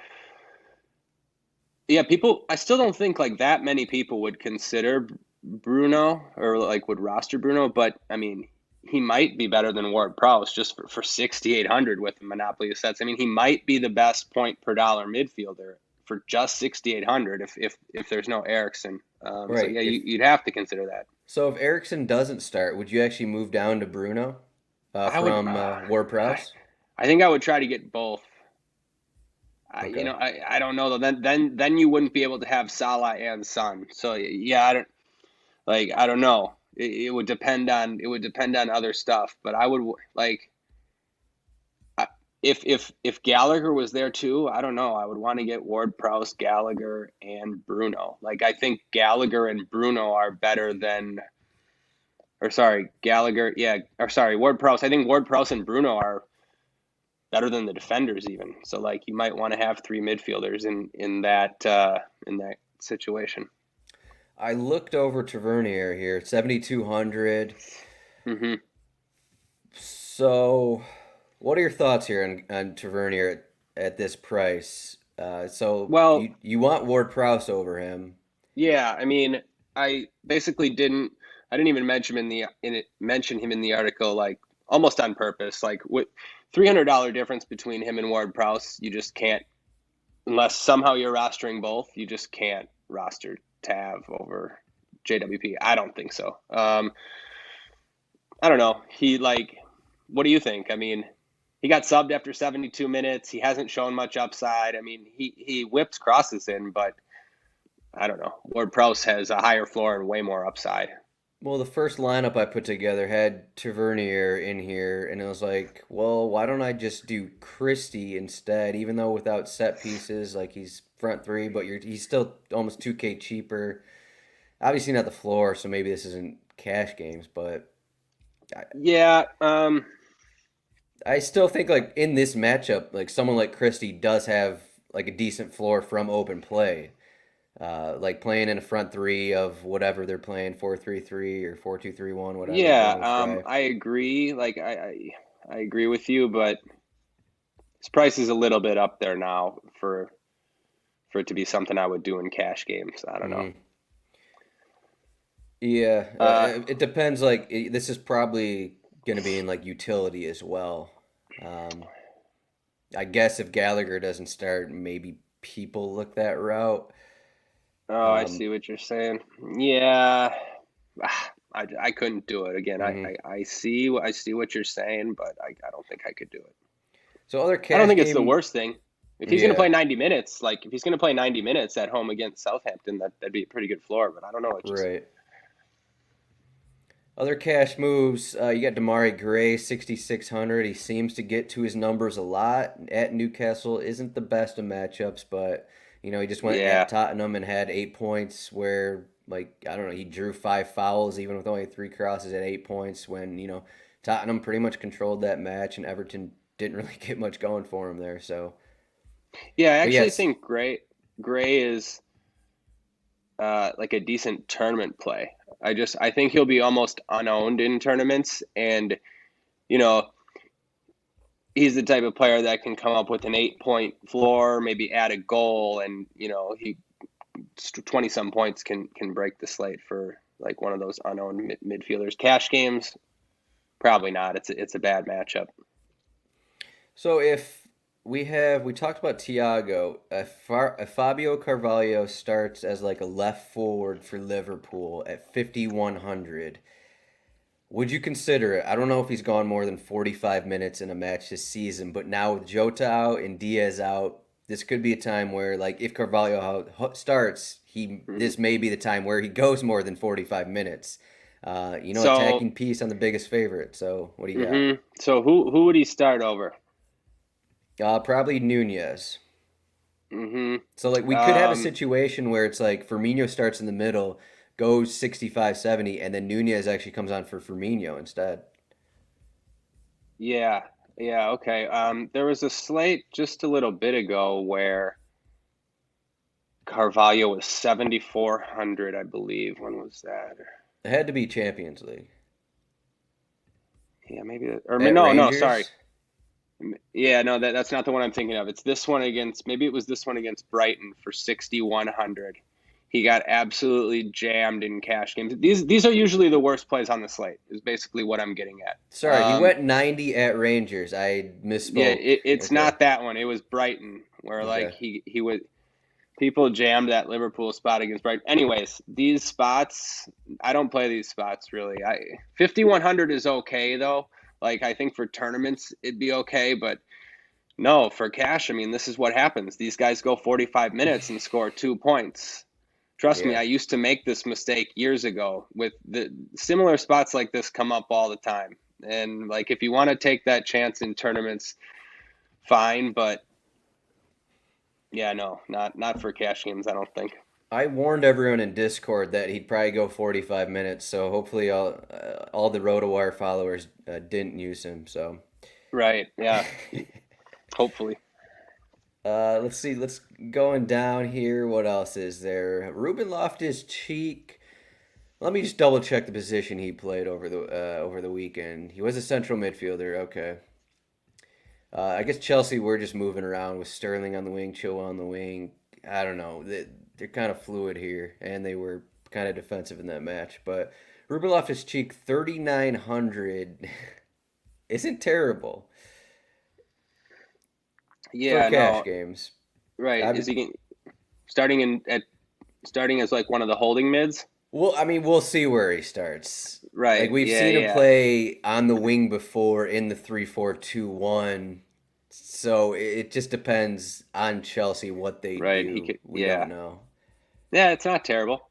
Speaker 2: yeah, I still don't think like that many people would consider Bruno or like would roster Bruno, but I mean, he might be better than Ward Prowse just for 6,800 with the monopoly of sets. I mean, he might be the best point per dollar midfielder for just 6,800 if there's no Ericsson. So
Speaker 1: Right.
Speaker 2: yeah,
Speaker 1: If
Speaker 2: you'd have to consider that.
Speaker 1: so, if Ericsson doesn't start, would you actually move down to Bruno
Speaker 2: I would.
Speaker 1: from
Speaker 2: I,
Speaker 1: Ward-Prowse?
Speaker 2: I think I would try to get both.
Speaker 1: Okay.
Speaker 2: I don't know though. Then you wouldn't be able to have Salah and Son. So yeah, I don't know. It would depend on other stuff. But I would like if Gallagher was there too. I don't know. I would want to get Ward-Prowse, Gallagher, and Bruno. Like I think Gallagher and Bruno are better than. Or sorry, Gallagher. Yeah. Or sorry, Ward-Prowse. I think Ward-Prowse and Bruno are better than the defenders even. So like you might want to have three midfielders in that situation.
Speaker 1: I looked over Tavernier here, 7,200.
Speaker 2: Mm-hmm.
Speaker 1: So, what are your thoughts here on Tavernier at this price? So
Speaker 2: Well,
Speaker 1: you want Ward Prowse over him?
Speaker 2: yeah. I mean, I basically didn't. I didn't even mention him in the article, like almost on purpose. Like with $300 difference between him and Ward Prowse, you just can't unless somehow you're rostering both. You just can't roster Tav over JWP. I don't think so. I don't know. What do you think? I mean, he got subbed after 72 minutes. He hasn't shown much upside. I mean, he whips crosses in, but I don't know. Ward Prowse has a higher floor and way more upside.
Speaker 1: Well, the first lineup I put together had Tavernier in here, and it was like, well, why don't I just do Christie instead? Even though without set pieces, like he's front three, but he's still almost 2K cheaper. Obviously not the floor, so maybe this isn't cash games, but
Speaker 2: Yeah,
Speaker 1: I still think like in this matchup, like someone like Christie does have like a decent floor from open play. Like playing in a front three of whatever they're playing, 4-3-3 or 4-2-3-1, whatever they want to
Speaker 2: yeah.
Speaker 1: try.
Speaker 2: I agree. I agree with you, but his price is a little bit up there now for it to be something I would do in cash games. I don't know.
Speaker 1: Hmm. Yeah,
Speaker 2: Uh,
Speaker 1: it depends. Like this is probably going to be in like utility as well. Um, I guess if Gallagher doesn't start, maybe people look that route.
Speaker 2: oh, I
Speaker 1: Um,
Speaker 2: see what you're saying. Yeah, I couldn't do it again.
Speaker 1: mhm.
Speaker 2: I see what you're saying, but I don't think I could do it.
Speaker 1: So other
Speaker 2: I don't
Speaker 1: cash
Speaker 2: think it's the
Speaker 1: game,
Speaker 2: worst thing. If he's going to
Speaker 1: yeah,
Speaker 2: play 90 minutes, like if he's going to play 90 minutes at home against Southampton, that'd be a pretty good floor. But I don't know. It just
Speaker 1: right. Other cash moves, you got Damari Gray, 6,600. He seems to get to his numbers a lot. At Newcastle isn't the best of matchups, but he just went at
Speaker 2: yeah.
Speaker 1: Tottenham and had 8 points where like I don't know, he drew 5 fouls even with only 3 crosses at 8 points when, Tottenham pretty much controlled that match and Everton didn't really get much going for him there. So,
Speaker 2: Yeah, I
Speaker 1: but
Speaker 2: actually
Speaker 1: yes,
Speaker 2: think Gray is like a decent tournament play. I think he'll be almost unowned in tournaments, and you know he's the type of player that can come up with an 8 point floor, maybe add a goal, and he 20 some points can break the slate for like one of those unowned midfielders. Cash games, probably not. It's a bad matchup.
Speaker 1: so if we talked about Thiago, if Fabio Carvalho starts as like a left forward for Liverpool at 5,100. Would you consider it? I don't know if he's gone more than 45 minutes in a match this season, but now with Jota out and Diaz out, this could be a time where, like, if Carvalho starts,
Speaker 2: Mhm.
Speaker 1: this may be the time where he goes more than 45 minutes.
Speaker 2: So,
Speaker 1: Attacking piece on the biggest favorite. So, what do you got?
Speaker 2: so who would he start over?
Speaker 1: Probably Nunez.
Speaker 2: hmm
Speaker 1: So, like, we could have a
Speaker 2: Um,
Speaker 1: situation where it's like Firmino starts in the middle, goes 65, 70, and then Nunez actually comes on for Firmino instead.
Speaker 2: yeah, yeah, okay. There was a slate just a little bit ago where Carvalho was 7,400, I believe. When was that?
Speaker 1: It had to be Champions League.
Speaker 2: Yeah, maybe or
Speaker 1: At
Speaker 2: no, no, sorry.
Speaker 1: Rangers?
Speaker 2: Yeah, no, that's not the one I'm thinking of. It's this one against maybe it was this one against Brighton for 6,100. He got absolutely jammed in cash games. These are usually the worst plays on the slate. Is basically what I'm getting at.
Speaker 1: Sorry, he went 90 at Rangers. I
Speaker 2: Yeah,
Speaker 1: misspoke.
Speaker 2: it's
Speaker 1: Okay.
Speaker 2: not that one. It was Brighton where like
Speaker 1: Okay.
Speaker 2: he would people jammed that Liverpool spot against Brighton. Anyways, these spots I don't play these spots really. I 5,100 is okay though. Like, I think for tournaments, it'd be okay, but no, for cash, I mean, this is what happens. These guys go 45 minutes and score 2 points. Trust me,
Speaker 1: Yeah.
Speaker 2: I used to make this mistake years ago. With the similar spots like this come up all the time. And like, if you want to take that chance in tournaments, fine, but yeah, no, not for cash games, I don't think.
Speaker 1: I warned everyone in Discord that he'd probably go 45 minutes, so hopefully all the RotoWire followers didn't use him. So
Speaker 2: Right, yeah, hopefully.
Speaker 1: let's see. Let's going down here. What else is there? Ruben Loftus-Cheek. Let me just double check the position he played over the weekend. He was a central midfielder. Okay. I guess Chelsea were just moving around with Sterling on the wing, Chilwell on the wing. I don't know. They're kind of fluid here, and they were kind of defensive in that match. But Ruben Loftus-Cheek, 3,900 isn't terrible for
Speaker 2: Yeah,
Speaker 1: cash
Speaker 2: no,
Speaker 1: games.
Speaker 2: right.
Speaker 1: I
Speaker 2: Is
Speaker 1: mean,
Speaker 2: he starting starting as like one of the holding mids?
Speaker 1: well, I mean, we'll see where he starts. Like
Speaker 2: Right.
Speaker 1: we've
Speaker 2: Yeah,
Speaker 1: seen him
Speaker 2: yeah.
Speaker 1: play on the wing before in the 3-4-2-1. So it just depends on Chelsea what they
Speaker 2: Right. He
Speaker 1: do.
Speaker 2: could.
Speaker 1: We don't
Speaker 2: Yeah.
Speaker 1: know.
Speaker 2: Yeah. It's not terrible.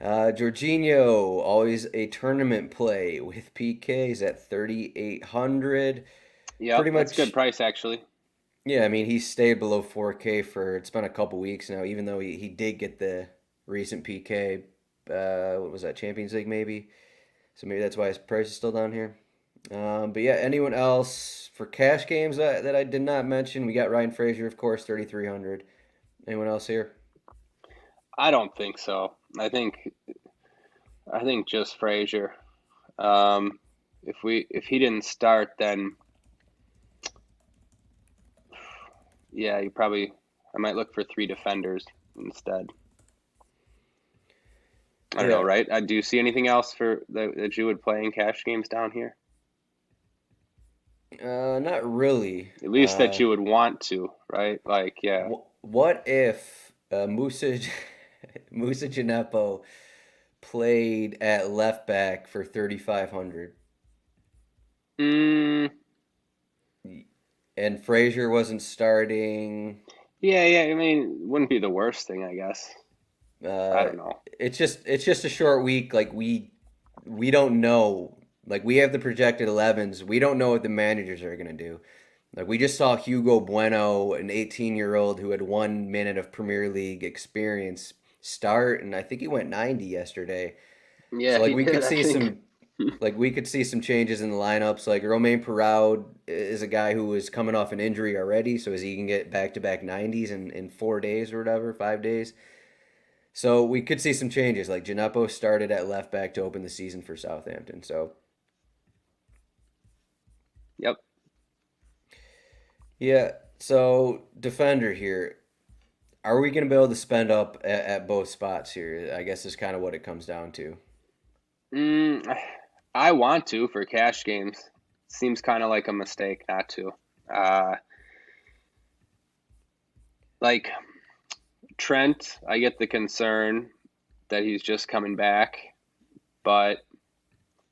Speaker 1: Jorginho, always a tournament play with PKs at 3,800.
Speaker 2: Yep.
Speaker 1: Pretty
Speaker 2: That's a good
Speaker 1: much,
Speaker 2: price actually.
Speaker 1: yeah, I mean, he stayed below 4K for it's been a couple weeks now, even though he did get the recent PK. What was that, Champions League maybe? So maybe that's why his price is still down here. But yeah, anyone else for cash games that I did not mention? We got Ryan Fraser, of course, 3,300. Anyone else here?
Speaker 2: I don't think so. I think just Frazier. Um, if he didn't start, then yeah, you probably I might look for three defenders instead. I don't know,
Speaker 1: Yeah,
Speaker 2: right? Do you see anything else for that you would play in cash games down here?
Speaker 1: not really.
Speaker 2: At least that you would want to, right? Like, yeah.
Speaker 1: What if Musa Musa Gineppo played at left back for 3,500
Speaker 2: Mm,
Speaker 1: and Frazier wasn't starting?
Speaker 2: yeah, yeah. I mean, wouldn't be the worst thing, I guess. I
Speaker 1: Uh,
Speaker 2: don't know.
Speaker 1: it's just a short week. Like we don't know. Like we have the projected 11s. We don't know what the managers are gonna do. Like we just saw Hugo Bueno, an 18-year-old who had 1 minute of Premier League experience, start, and I think he went 90 yesterday. So
Speaker 2: Yeah,
Speaker 1: like
Speaker 2: he
Speaker 1: we
Speaker 2: did.
Speaker 1: could
Speaker 2: I
Speaker 1: see
Speaker 2: think.
Speaker 1: some like we could see some changes in the lineups. Like Romain Perraud is a guy who is coming off an injury already, so as he can get back-to-back 90s in 4 days or whatever, 5 days. So we could see some changes. Like Gineppo started at left back to open the season for Southampton. So
Speaker 2: Yep.
Speaker 1: yeah, so defender here. Are we going to be able to spend up at both spots here? I guess is kind of what it comes down to.
Speaker 2: Mm, I want to for cash games. Seems kind of like a mistake not to. Uh, like Trent, I get the concern that he's just coming back, but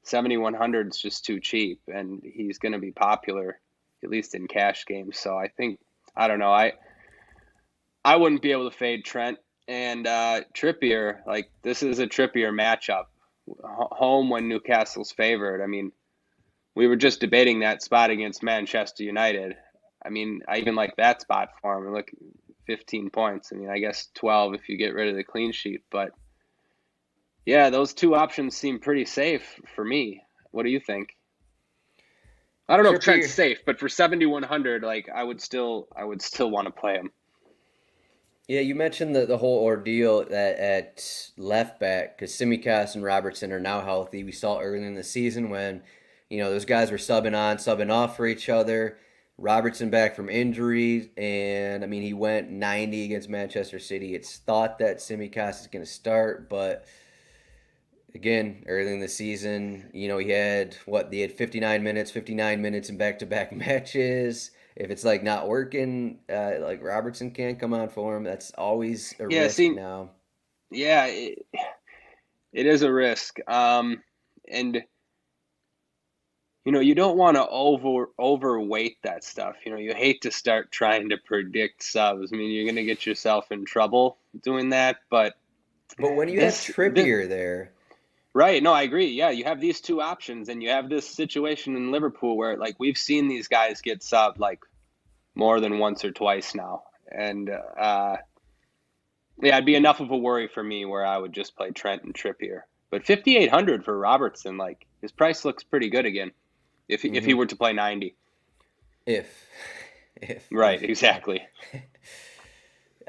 Speaker 2: 7,100 is just too cheap, and he's going to be popular, at least in cash games. So I think I don't know. I wouldn't be able to fade Trent and Trippier. Like this is a Trippier matchup, home when Newcastle's favored. I mean, we were just debating that spot against Manchester United. I mean, I even like that spot for him. Look, 15 points. I mean, I guess 12 if you get rid of the clean sheet. But yeah, those two options seem pretty safe for me. What do you think? I don't know if Trent's
Speaker 1: Trippier,
Speaker 2: safe, but for 7,100, like I would still want to play him.
Speaker 1: yeah, you mentioned the whole ordeal at left back because Simicast and Robertson are now healthy. We saw early in the season when, those guys were subbing on, subbing off for each other. Robertson back from injury, and I mean he went 90 against Manchester City. It's thought that Simicast is going to start, but again, early in the season, he had 59 minutes in back-to-back matches. If it's like not working, like Robertson can't come on for him. That's always a
Speaker 2: Yeah,
Speaker 1: risk
Speaker 2: see,
Speaker 1: now.
Speaker 2: yeah, it is a risk. And you don't want to overweight that stuff. You hate to start trying to predict subs. I mean, you're going to get yourself in trouble doing that. But
Speaker 1: But when you have
Speaker 2: this
Speaker 1: Trippier there,
Speaker 2: right? No, I agree. Yeah, you have these two options, and you have this situation in Liverpool where like we've seen these guys get subbed like more than once or twice now, and yeah, it'd be enough of a worry for me where I would just play Trent and Trippier. But 5,800 for Robertson, like his price looks pretty good again if he
Speaker 1: hmm
Speaker 2: were to play 90.
Speaker 1: if, if,
Speaker 2: Right, exactly.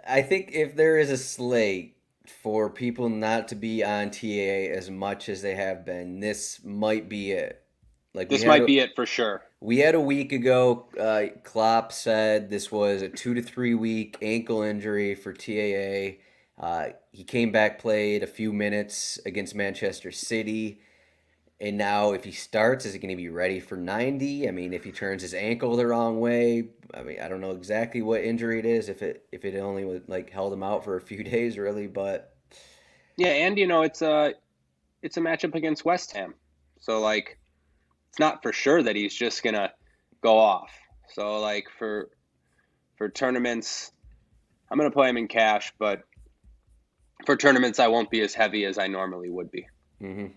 Speaker 1: I think if there is a slate for people not to be on TAA as much as they have been, this might be it. Like
Speaker 2: This might be it for sure.
Speaker 1: we had a week ago. Klopp said this was a 2 to 3 week ankle injury for TAA. He came back, played a few minutes against Manchester City, and now if he starts, is he going to be ready for 90? I mean, if he turns his ankle the wrong way, I mean, I don't know exactly what injury it is. If it only would like held him out for a few days, really, but
Speaker 2: Yeah, and it's a matchup against West Ham, so like it's not for sure that he's just gonna go off. So like for tournaments, I'm gonna play him in cash, but for tournaments, I won't be as heavy as I normally would be.
Speaker 1: hmm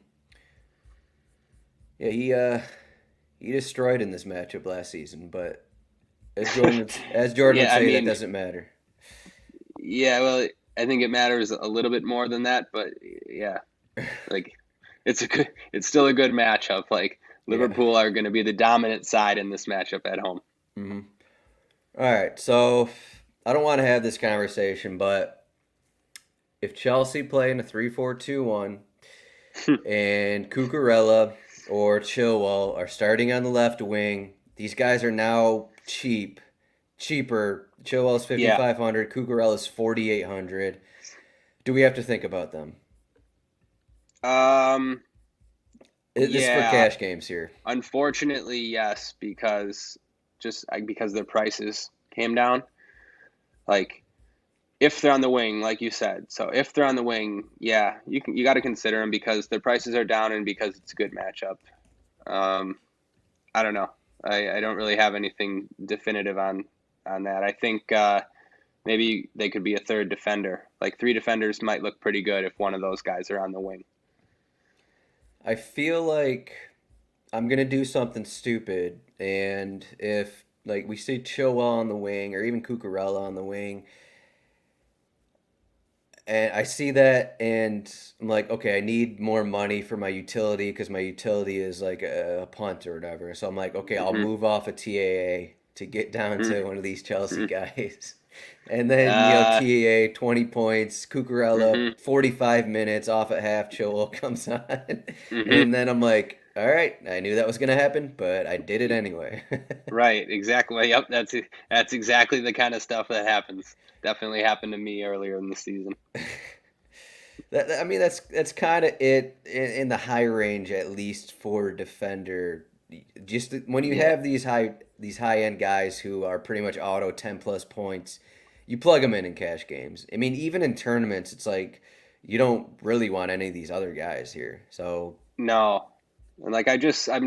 Speaker 1: yeah, he destroyed in this matchup last season. But as Jordan would
Speaker 2: Yeah, I
Speaker 1: say, that
Speaker 2: mean,
Speaker 1: doesn't matter.
Speaker 2: yeah, well, I think it matters a little bit more than that, but yeah, like it's still a good matchup. Like
Speaker 1: Yeah.
Speaker 2: Liverpool are going to be the dominant side in this matchup at home.
Speaker 1: hmm All right, so I don't want to have this conversation, but if Chelsea play in a 3-4-2-1 and Cucurella or Chilwell are starting on the left wing, these guys are now cheaper. Chilwell's
Speaker 2: Yeah.
Speaker 1: 5,500, Cucurella's 4,800. Do we have to think about them?
Speaker 2: Um,
Speaker 1: This is for
Speaker 2: yeah,
Speaker 1: cash games here.
Speaker 2: unfortunately, yes, because their prices came down. Like if they're on the wing, like you said. So if they're on the wing, yeah, you got to consider them because their prices are down and because it's a good matchup. Um, I don't know. I don't really have anything definitive on that. I think maybe they could be a third defender. Like three defenders might look pretty good if one of those guys are on the wing.
Speaker 1: I feel like I'm gonna do something stupid, and if like we see Chilwell on the wing or even Cucurella on the wing, and I see that, and I'm like, okay, I need more money for my utility because my utility is like a punt or whatever. So I'm like, okay, I'll
Speaker 2: Mm-hmm.
Speaker 1: move off a TAA to get down to one of these Chelsea
Speaker 2: Mm-hmm.
Speaker 1: guys. And then,
Speaker 2: Uh,
Speaker 1: TAA, 20 points, Cucurella,
Speaker 2: mm-hmm.
Speaker 1: 45 minutes off at half, Chilwell comes on.
Speaker 2: Mm-hmm.
Speaker 1: And then I'm like, all right, I knew that was going to happen, but I did it anyway.
Speaker 2: Right, exactly. Yep, that's exactly the kind of stuff that happens. Definitely happened to me earlier in the season.
Speaker 1: I mean, that's kind of it in the high range, at least for defender. Just when you
Speaker 2: Yeah.
Speaker 1: have these high end guys who are pretty much auto 10 plus points, you plug them in cash games. I mean, even in tournaments, it's like you don't really want any of these other guys here. So
Speaker 2: No. And like I'm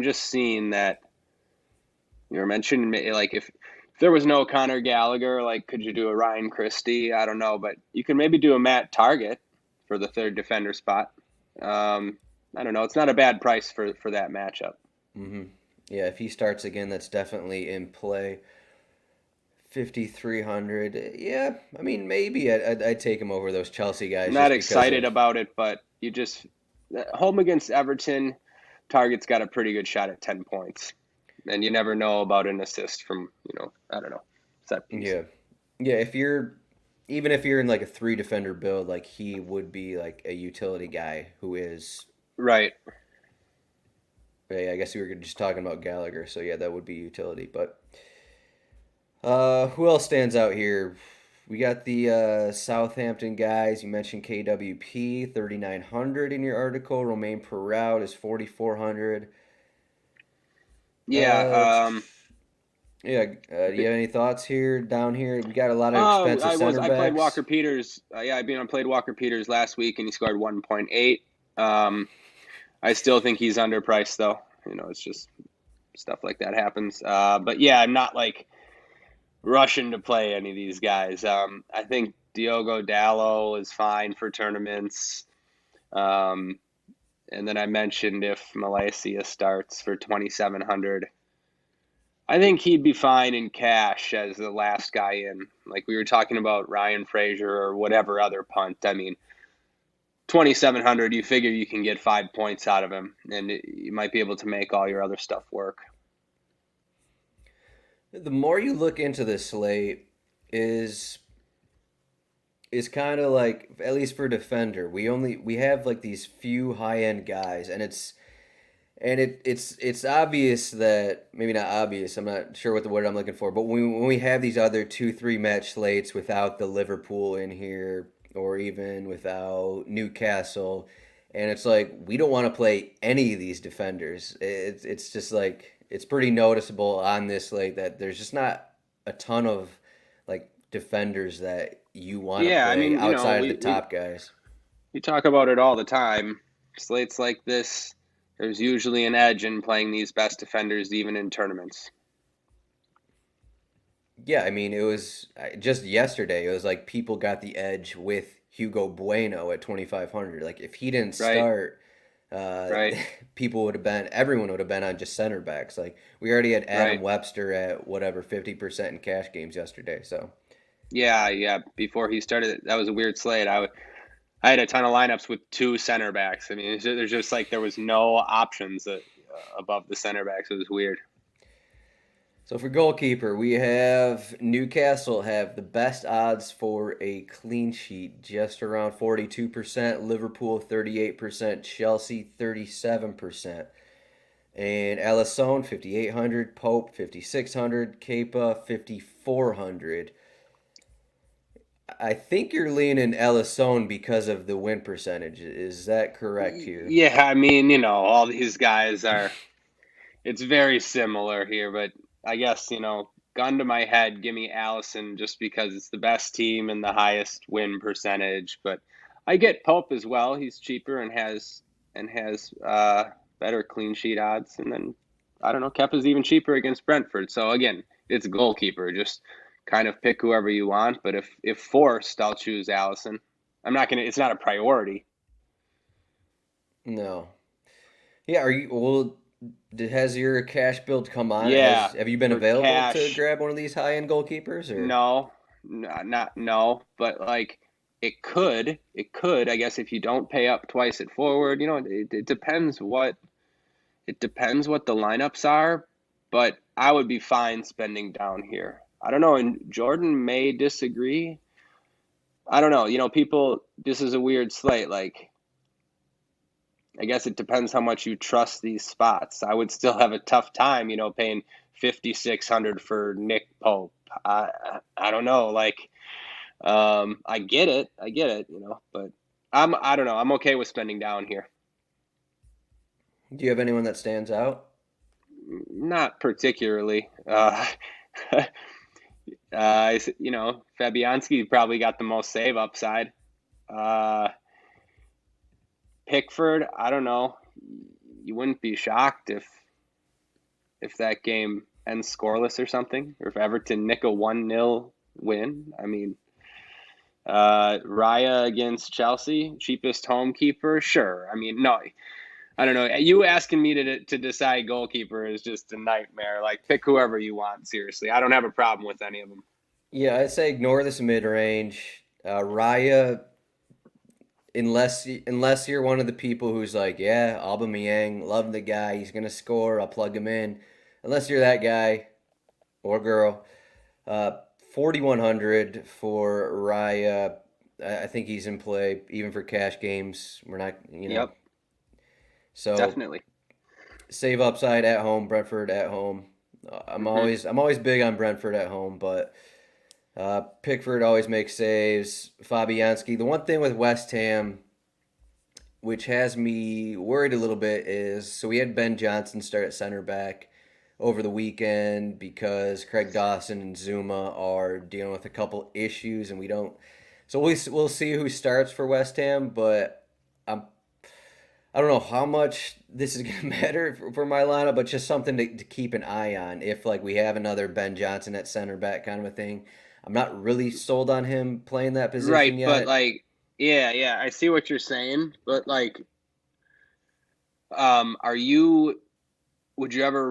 Speaker 2: just seeing that you were mentioning like if there was no Conor Gallagher, like could you do a Ryan Christie? I don't know, but you can maybe do a Matt Target for the third defender spot. Um, I don't know. It's not a bad price for that matchup.
Speaker 1: hmm yeah, if he starts again, that's definitely in play. 5,300. Yeah, I mean, maybe I'd take him over those Chelsea
Speaker 2: I'm
Speaker 1: guys
Speaker 2: not
Speaker 1: just because
Speaker 2: excited
Speaker 1: of.
Speaker 2: about it, but you just home against Everton, Target's got a pretty good shot at 10 points. And you never know about an assist from, I don't know, set piece.
Speaker 1: Yeah. Yeah, even if you're in like a three defender build, like he would be like a utility guy who is.
Speaker 2: Right.
Speaker 1: Yeah, I guess we were just talking about Gallagher, so yeah, that would be utility. But who else stands out here? We got the Southampton guys. You mentioned KWP 3,900 in your article. Romain Perraud is 4,400. Uh,
Speaker 2: Yeah.
Speaker 1: yeah. Do you have any thoughts here down here? We got a lot of expensive center
Speaker 2: I played
Speaker 1: backs.
Speaker 2: Walker Peters. I played Walker Peters last week and he scored 1.8. I still think he's underpriced though. It's just stuff like that happens. But yeah, I'm not like rushing to play any of these guys. I think Diogo Dallo is fine for tournaments. Um, and then I mentioned if Malaysia starts for 2,700, I think he'd be fine in cash as the last guy in. Like we were talking about Ryan Fraser or whatever other punt. I mean, 2,700, you figure you can get 5 points out of him, and you might be able to make all your other stuff work.
Speaker 1: The more you look into this slate, is kind of like, at least for defender, we have like these few high end guys, and it's obvious that, maybe not obvious, I'm not sure what the word I'm looking for, but when we have these other 2-3 match slates without the Liverpool in here, or even without Newcastle, and it's like we don't want to play any of these defenders. It's just like it's pretty noticeable on this slate that there's just not a ton of like defenders that you want to
Speaker 2: Yeah, I
Speaker 1: play
Speaker 2: mean,
Speaker 1: outside of the top guys.
Speaker 2: we talk about it all the time. Slates like this, there's usually an edge in playing these best defenders, even in tournaments.
Speaker 1: Yeah, I mean, it was just yesterday. It was like people got the edge with Hugo Bueno at 2,500. Like if he didn't
Speaker 2: Right,
Speaker 1: start, uh,
Speaker 2: right,
Speaker 1: everyone would have been on just center backs. Like we already had Adam
Speaker 2: right.
Speaker 1: Webster at whatever 50% in cash games yesterday. So
Speaker 2: Yeah, yeah. Before he started, that was a weird slate. I had a ton of lineups with two center backs. I mean, there's just like there was no options above the center backs. It was weird.
Speaker 1: So for goalkeeper, we have Newcastle have the best odds for a clean sheet, just around 42%, Liverpool 38%, Chelsea 37%. And Alisson 5,800, Pope 5,600, Kepa 5,400. I think you're leaning Alisson because of the win percentage. Is that correct here?
Speaker 2: Yeah, I mean, all these guys are. It's very similar here, but I guess gun to my head, give me Allison just because it's the best team and the highest win percentage. But I get Pope as well. He's cheaper and has better clean sheet odds. And then I don't know, Kepa's even cheaper against Brentford. So again, it's goalkeeper. Just kind of pick whoever you want. But if forced, I'll choose Allison. I'm not gonna. It's not a priority.
Speaker 1: No. Yeah, are you well, has your cash build come on?
Speaker 2: Yeah,
Speaker 1: Have you been
Speaker 2: for
Speaker 1: available to
Speaker 2: cash.
Speaker 1: grab one of these high-end goalkeepers or?
Speaker 2: No, not no, but like it could. I guess if you don't pay up twice at forward, it depends what the lineups are, but I would be fine spending down here. I don't know, and Jordan may disagree. I don't know. People. This is a weird slate. Like, I guess it depends how much you trust these spots. I would still have a tough time, paying 5,600 for Nick Pope. I don't know. Like, I get it. But I don't know. I'm okay with spending down here.
Speaker 1: Do you have anyone that stands out?
Speaker 2: Not particularly. Fabianski probably got the most save upside. Uh, Pickford, I don't know. You wouldn't be shocked if that game ends scoreless or something, or if Everton nick a 1-0 win. I mean, Raya against Chelsea, cheapest home keeper, sure. I mean, no, I don't know. You asking me to decide goalkeeper is just a nightmare. Like, pick whoever you want. Seriously, I don't have a problem with any of them.
Speaker 1: Yeah, I'd say ignore this mid-range. Raya, unless you're one of the people who's like, yeah, Aubameyang, love the guy, he's gonna score, I'll plug him in. Unless you're that guy or girl, 4,100 for Raya. I think he's in play even for cash games. We're not,
Speaker 2: Yep,
Speaker 1: so
Speaker 2: definitely.
Speaker 1: save upside at home, Brentford at home.
Speaker 2: Hmm.
Speaker 1: I'm always big on Brentford at home, but Pickford always makes saves. Fabianski. The one thing with West Ham, which has me worried a little bit, is so we had Ben Johnson start at center back over the weekend because Craig Dawson and Zuma are dealing with a couple issues, and we don't. So we'll see who starts for West Ham, but I'm I don't know how much this is going to matter for my lineup, but just something to keep an eye on. If like we have another Ben Johnson at center back kind of a thing, I'm not really sold on him playing that
Speaker 2: Right,
Speaker 1: position
Speaker 2: but
Speaker 1: yet.
Speaker 2: like, yeah, I see what you're saying, but like, are you? Would you ever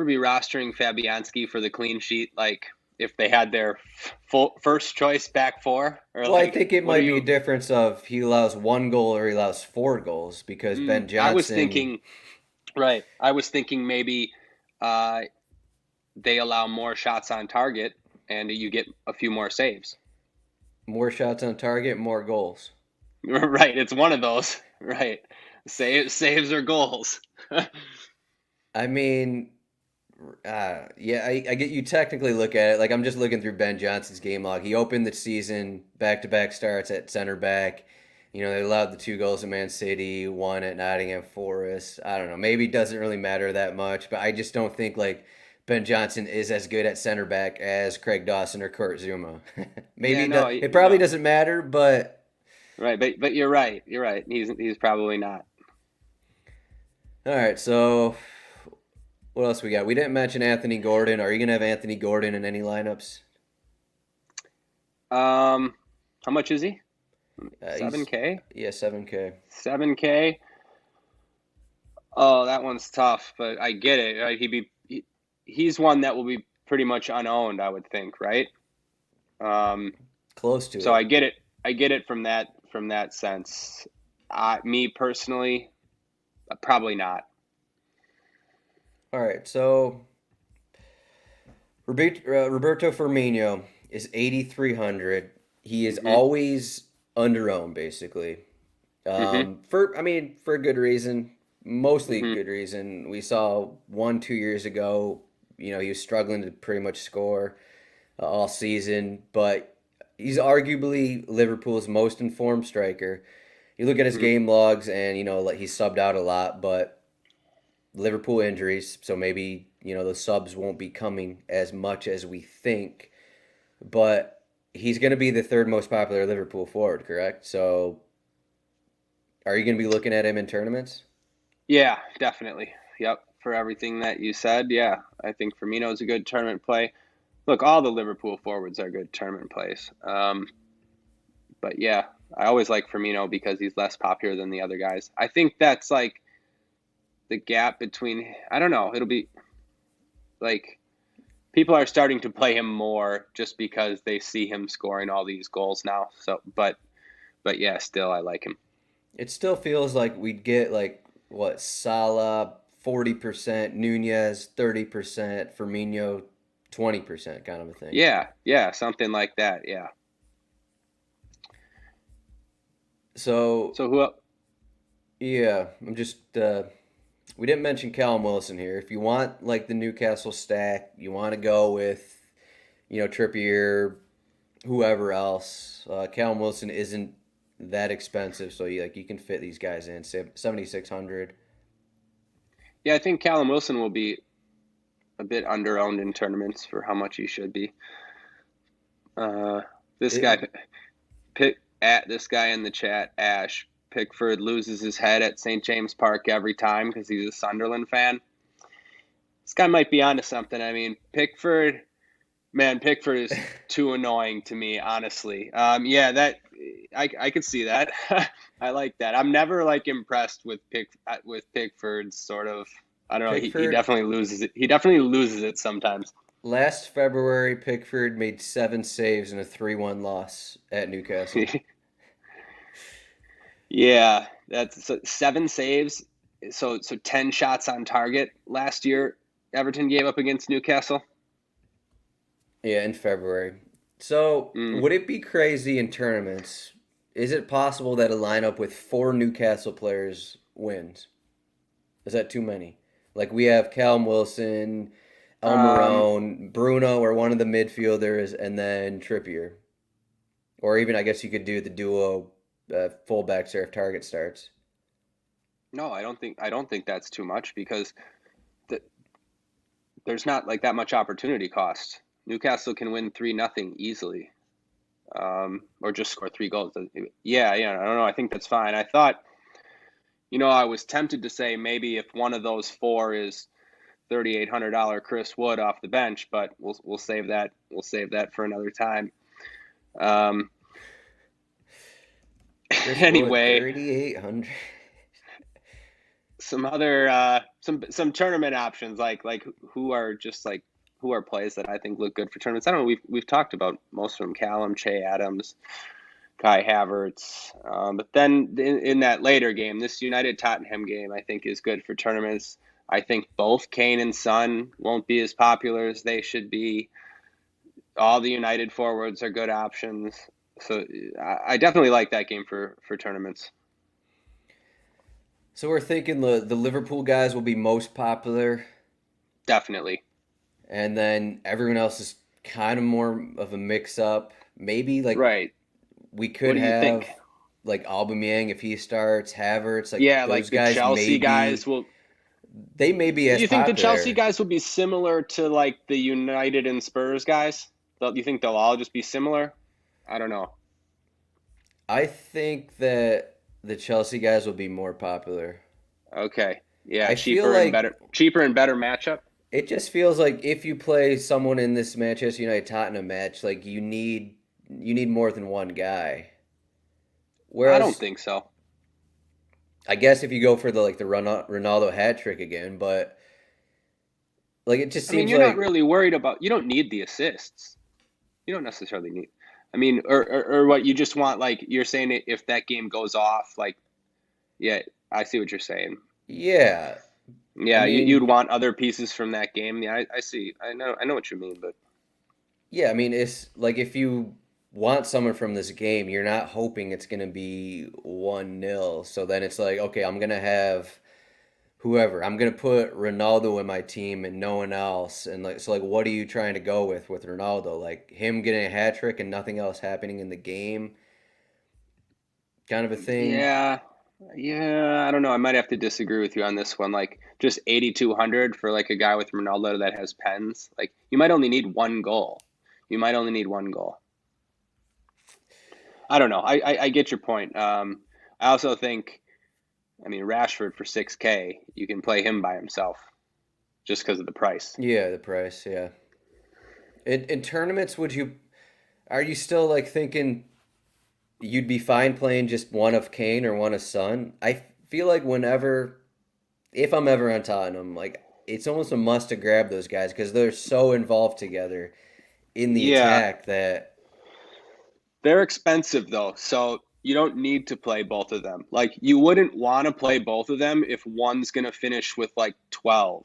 Speaker 2: be rostering Fabianski for the clean sheet? Like, if they had their full first choice back four, or
Speaker 1: Well, I
Speaker 2: like,
Speaker 1: think it
Speaker 2: what are
Speaker 1: might be a
Speaker 2: you?
Speaker 1: difference of he allows one goal or he allows four goals because Ben
Speaker 2: I was
Speaker 1: Johnson,
Speaker 2: thinking, right. I was thinking maybe uh, they allow more shots on target and you get a few more saves.
Speaker 1: more shots on target, more goals.
Speaker 2: Right, it's one of those. Right, saves or goals.
Speaker 1: I mean, yeah, I get you technically look at it. Like I'm just looking through Ben Johnson's game log. He opened the season back-to-back starts at center back. You know, they allowed the two goals at Man City, one at Nottingham Forest. I don't know. Maybe it doesn't really matter that much, but I just don't think like Ben Johnson is as good at center back as Craig Dawson or Kurt Zuma. Maybe
Speaker 2: Yeah,
Speaker 1: it, does,
Speaker 2: no,
Speaker 1: it probably
Speaker 2: no,
Speaker 1: doesn't matter, but
Speaker 2: right, but you're right. You're right. He's probably not.
Speaker 1: all right. So what else we got? We didn't mention Anthony Gordon. Are you gonna have Anthony Gordon in any lineups?
Speaker 2: How much is he? Seven
Speaker 1: He's
Speaker 2: K.
Speaker 1: yeah, 7K.
Speaker 2: 7K. Oh, that one's tough, but I get it. Right? He's one that will be pretty much unowned, I would think, right? Um,
Speaker 1: Close to
Speaker 2: so
Speaker 1: it.
Speaker 2: I get it from that sense. Me personally, probably not.
Speaker 1: All right, so Roberto Firmino is 8,300. He is
Speaker 2: Hmm.
Speaker 1: always underowned, basically.
Speaker 2: Hmm.
Speaker 1: For a good reason, mostly
Speaker 2: Hmm.
Speaker 1: good reason. We saw 1, 2 years ago. You know, he was struggling to pretty much score all season, but he's arguably Liverpool's most informed striker. You look at his
Speaker 2: Hmm.
Speaker 1: game logs, and you know, like he's subbed out a lot, but Liverpool injuries, so maybe the subs won't be coming as much as we think. But he's going to be the third most popular Liverpool forward, correct? So are you going to be looking at him in tournaments?
Speaker 2: Yeah, definitely. Yep, for everything that you said, yeah, I think Firmino's a good tournament play. Look, all the Liverpool forwards are good tournament plays. But yeah, I always like Firmino because he's less popular than the other guys. I think that's like the gap between. I don't know. It'll be like people are starting to play him more just because they see him scoring all these goals now. So, but yeah, still I like him.
Speaker 1: It still feels like we'd get like what Salah 40%, Nunez 30%, Firmino 20% kind of a thing.
Speaker 2: Yeah, something like that. Yeah.
Speaker 1: So
Speaker 2: So who?
Speaker 1: yeah, we didn't mention Callum Wilson here. If you want like the Newcastle stack, you want to go with Trippier, whoever else. Callum Wilson isn't that expensive, so you can fit these guys in. 7,600.
Speaker 2: Yeah, I think Callum Wilson will be a bit underowned in tournaments for how much he should be. Uh, this
Speaker 1: It,
Speaker 2: guy pick at this guy in the chat, Ash Pickford loses his head at St. James Park every time because he's a Sunderland fan. This guy might be onto something. I mean, Pickford is too annoying to me, honestly. Yeah, that I could see that. I like that. I'm never like impressed with Pickford's sort of. I don't know. He
Speaker 1: Pickford
Speaker 2: definitely loses it. He definitely loses it sometimes.
Speaker 1: last February, Pickford made 7 saves in a 3-1 loss at Newcastle.
Speaker 2: Yeah, that's so 7 saves. So 10 shots on target last year. Everton gave up against Newcastle.
Speaker 1: Yeah, in February. So
Speaker 2: Mm.
Speaker 1: would it be crazy in tournaments? Is it possible that a lineup with four Newcastle players wins? Is that too many? Like we have Callum Wilson,
Speaker 2: Um,
Speaker 1: Almiron, Bruno, or one of the midfielders, and then Trippier. Or even, I guess you could do the duo fullbacks there if target starts.
Speaker 2: no, I don't think that's too much because the, there's not like that much opportunity cost. Newcastle can win 3-0 easily, or just score 3 goals. Yeah, I don't know. I think that's fine. I thought I was tempted to say maybe if one of those four is $3,800 Chris Wood off the bench, but we'll save that. We'll save that for another time.
Speaker 1: Chris Wood,
Speaker 2: Anyway,
Speaker 1: 3,800.
Speaker 2: some other some tournament options like who are plays that I think look good for tournaments. I don't know. We've talked about most of them: Callum, Che Adams, Kai Havertz. But then in that later game, this United Tottenham game, I think is good for tournaments. I think both Kane and Son won't be as popular as they should be. All the United forwards are good options. So I definitely like that game for tournaments.
Speaker 1: So we're thinking the Liverpool guys will be most popular,
Speaker 2: Definitely.
Speaker 1: and then everyone else is kind of more of a mix-up. Maybe like
Speaker 2: Right.
Speaker 1: we
Speaker 2: What
Speaker 1: could
Speaker 2: do you
Speaker 1: have
Speaker 2: think?
Speaker 1: like Aubameyang if he starts, Havertz, like
Speaker 2: Yeah,
Speaker 1: those
Speaker 2: like the
Speaker 1: guys
Speaker 2: Chelsea
Speaker 1: may
Speaker 2: guys
Speaker 1: be
Speaker 2: will.
Speaker 1: they may be
Speaker 2: Do
Speaker 1: as
Speaker 2: you think the Chelsea
Speaker 1: popular.
Speaker 2: guys will be similar to like the United and Spurs guys? Do you think they'll all just be similar? I don't know.
Speaker 1: I think that the Chelsea guys will be more popular.
Speaker 2: Okay. Yeah,
Speaker 1: I feel like
Speaker 2: cheaper and better matchup.
Speaker 1: it just feels like if you play someone in this Manchester United Tottenham match, like you need more than one guy.
Speaker 2: I don't
Speaker 1: Whereas
Speaker 2: think so.
Speaker 1: I guess if you go for the Ronaldo hat trick again, but like it just
Speaker 2: I mean,
Speaker 1: seems
Speaker 2: you're not
Speaker 1: like
Speaker 2: really worried about. You don't need the assists. You don't necessarily need. I mean, or what you just want, like you're saying, if that game goes off, like, yeah, I see what you're saying.
Speaker 1: yeah. I
Speaker 2: Yeah, you'd
Speaker 1: mean,
Speaker 2: want other pieces from that game. Yeah, I see. I know what you mean, but
Speaker 1: yeah, I mean it's like if you want someone from this game, you're not hoping it's going to be 1-0. So then it's like, okay, I'm going to have whoever. I'm gonna put Ronaldo in my team and no one else. And like, so like, what are you trying to go with Ronaldo? Like him getting a hat trick and nothing else happening in the game, kind of a thing.
Speaker 2: yeah, yeah, I don't know. I might have to disagree with you on this one. Like, just 8,200 for like a guy with Ronaldo that has pens. Like, you might only need one goal. You might only need one goal. I don't know. I get your point. I also think, I mean, Rashford for 6K, you can play him by himself just because of the price.
Speaker 1: Yeah, the price. Yeah. In tournaments, are you still like thinking you'd be fine playing just one of Kane or one of Son? I feel like if I'm ever on Tottenham, like it's almost a must to grab those guys because they're so involved together in the
Speaker 2: Yeah,
Speaker 1: attack that
Speaker 2: they're expensive though, so you don't need to play both of them. Like, you wouldn't want to play both of them if one's gonna finish with like 12.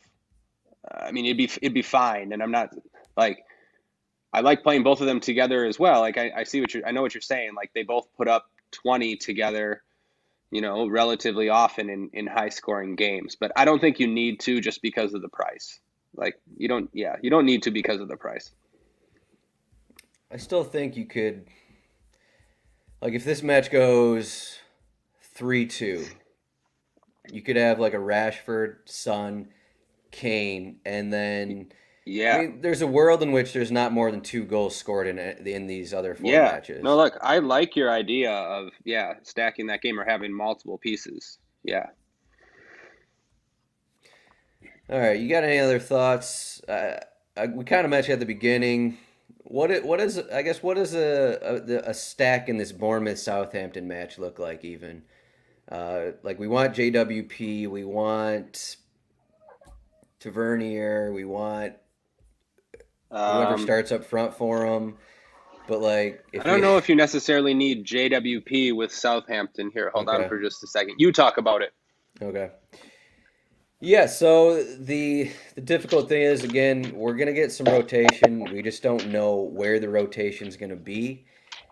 Speaker 2: I mean, it'd be fine, and I'm not like I like playing both of them together as well. Like, I see I know what you're saying. Like, they both put up 20 together, relatively often in high scoring games. But I don't think you need to just because of the price. Like, you don't need to because of the price.
Speaker 1: I still think you could. Like if this match goes 3-2, you could have like a Rashford, Son, Kane, and then I
Speaker 2: Yeah.
Speaker 1: mean, there's a world in which there's not more than 2 goals scored in these other four
Speaker 2: Yeah. No,
Speaker 1: matches.
Speaker 2: look, I like your idea of, yeah, stacking that game or having multiple pieces. Yeah.
Speaker 1: All right, you got any other thoughts? We kind of mentioned at the beginning. What is I guess what does a stack in this Bournemouth Southampton match look like even? Like we want JWP, we want Tavernier, we want whoever
Speaker 2: Um,
Speaker 1: starts up front for them. But like
Speaker 2: I
Speaker 1: if
Speaker 2: don't
Speaker 1: you
Speaker 2: know if you necessarily need JWP with Southampton here. Hold on
Speaker 1: okay,
Speaker 2: for just a second. You talk about it.
Speaker 1: okay. Yeah, so the difficult thing is again, we're gonna get some rotation. We just don't know where the rotation's gonna be,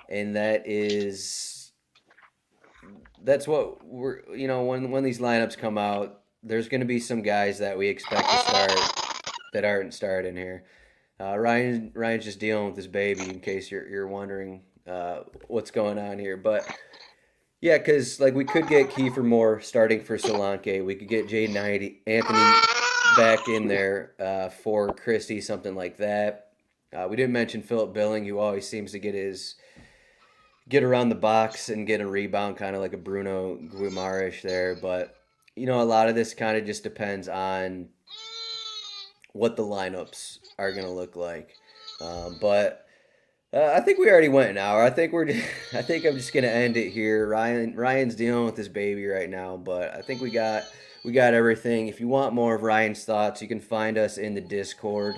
Speaker 1: and that's what when these lineups come out, there's gonna be some guys that we expect to start that aren't starting here. Ryan's just dealing with his baby in case you're wondering what's going on here, but yeah, because like we could get Kiefer Moore starting for Solanke. We could get Jaden Anthony back in there for Christie, something like that. We didn't mention Philip Billing, who always seems to get around the box and get a rebound, kind of like a Bruno Guimaraes there. But a lot of this kind of just depends on what the lineups are going to look like. But I think we already went an hour. I think I think I'm just gonna end it here. Ryan's dealing with his baby right now, but I think we got everything. If you want more of Ryan's thoughts, you can find us in the Discord,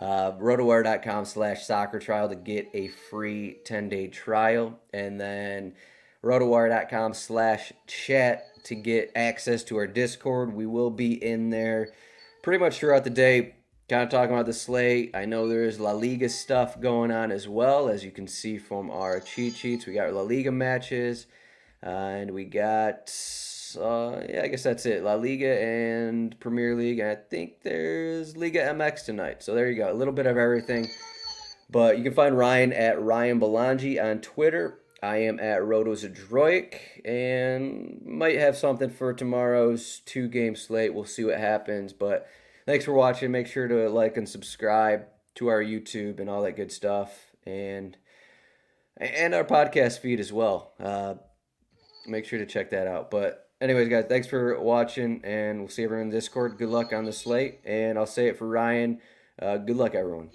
Speaker 1: rotowire.com/soccer trial to get a free 10-day trial, and then rotowire.com/chat to get access to our Discord. We will be in there pretty much throughout the day, kind of talking about the slate. I know there's La Liga stuff going on as well, as you can see from our cheat sheets. We got La Liga matches, and we got, yeah, I guess that's it. La Liga and Premier League, and I think there's Liga MX tonight. So there you go, a little bit of everything. But you can find Ryan at Ryan Belongia on Twitter. I am at Zdroik, and might have something for tomorrow's 2-game slate. We'll see what happens, but thanks for watching. Make sure to like and subscribe to our YouTube and all that good stuff, and our podcast feed as well. Make sure to check that out. But anyways, guys, thanks for watching, and we'll see everyone in Discord. Good luck on the slate, and I'll say it for Ryan. Good luck, everyone.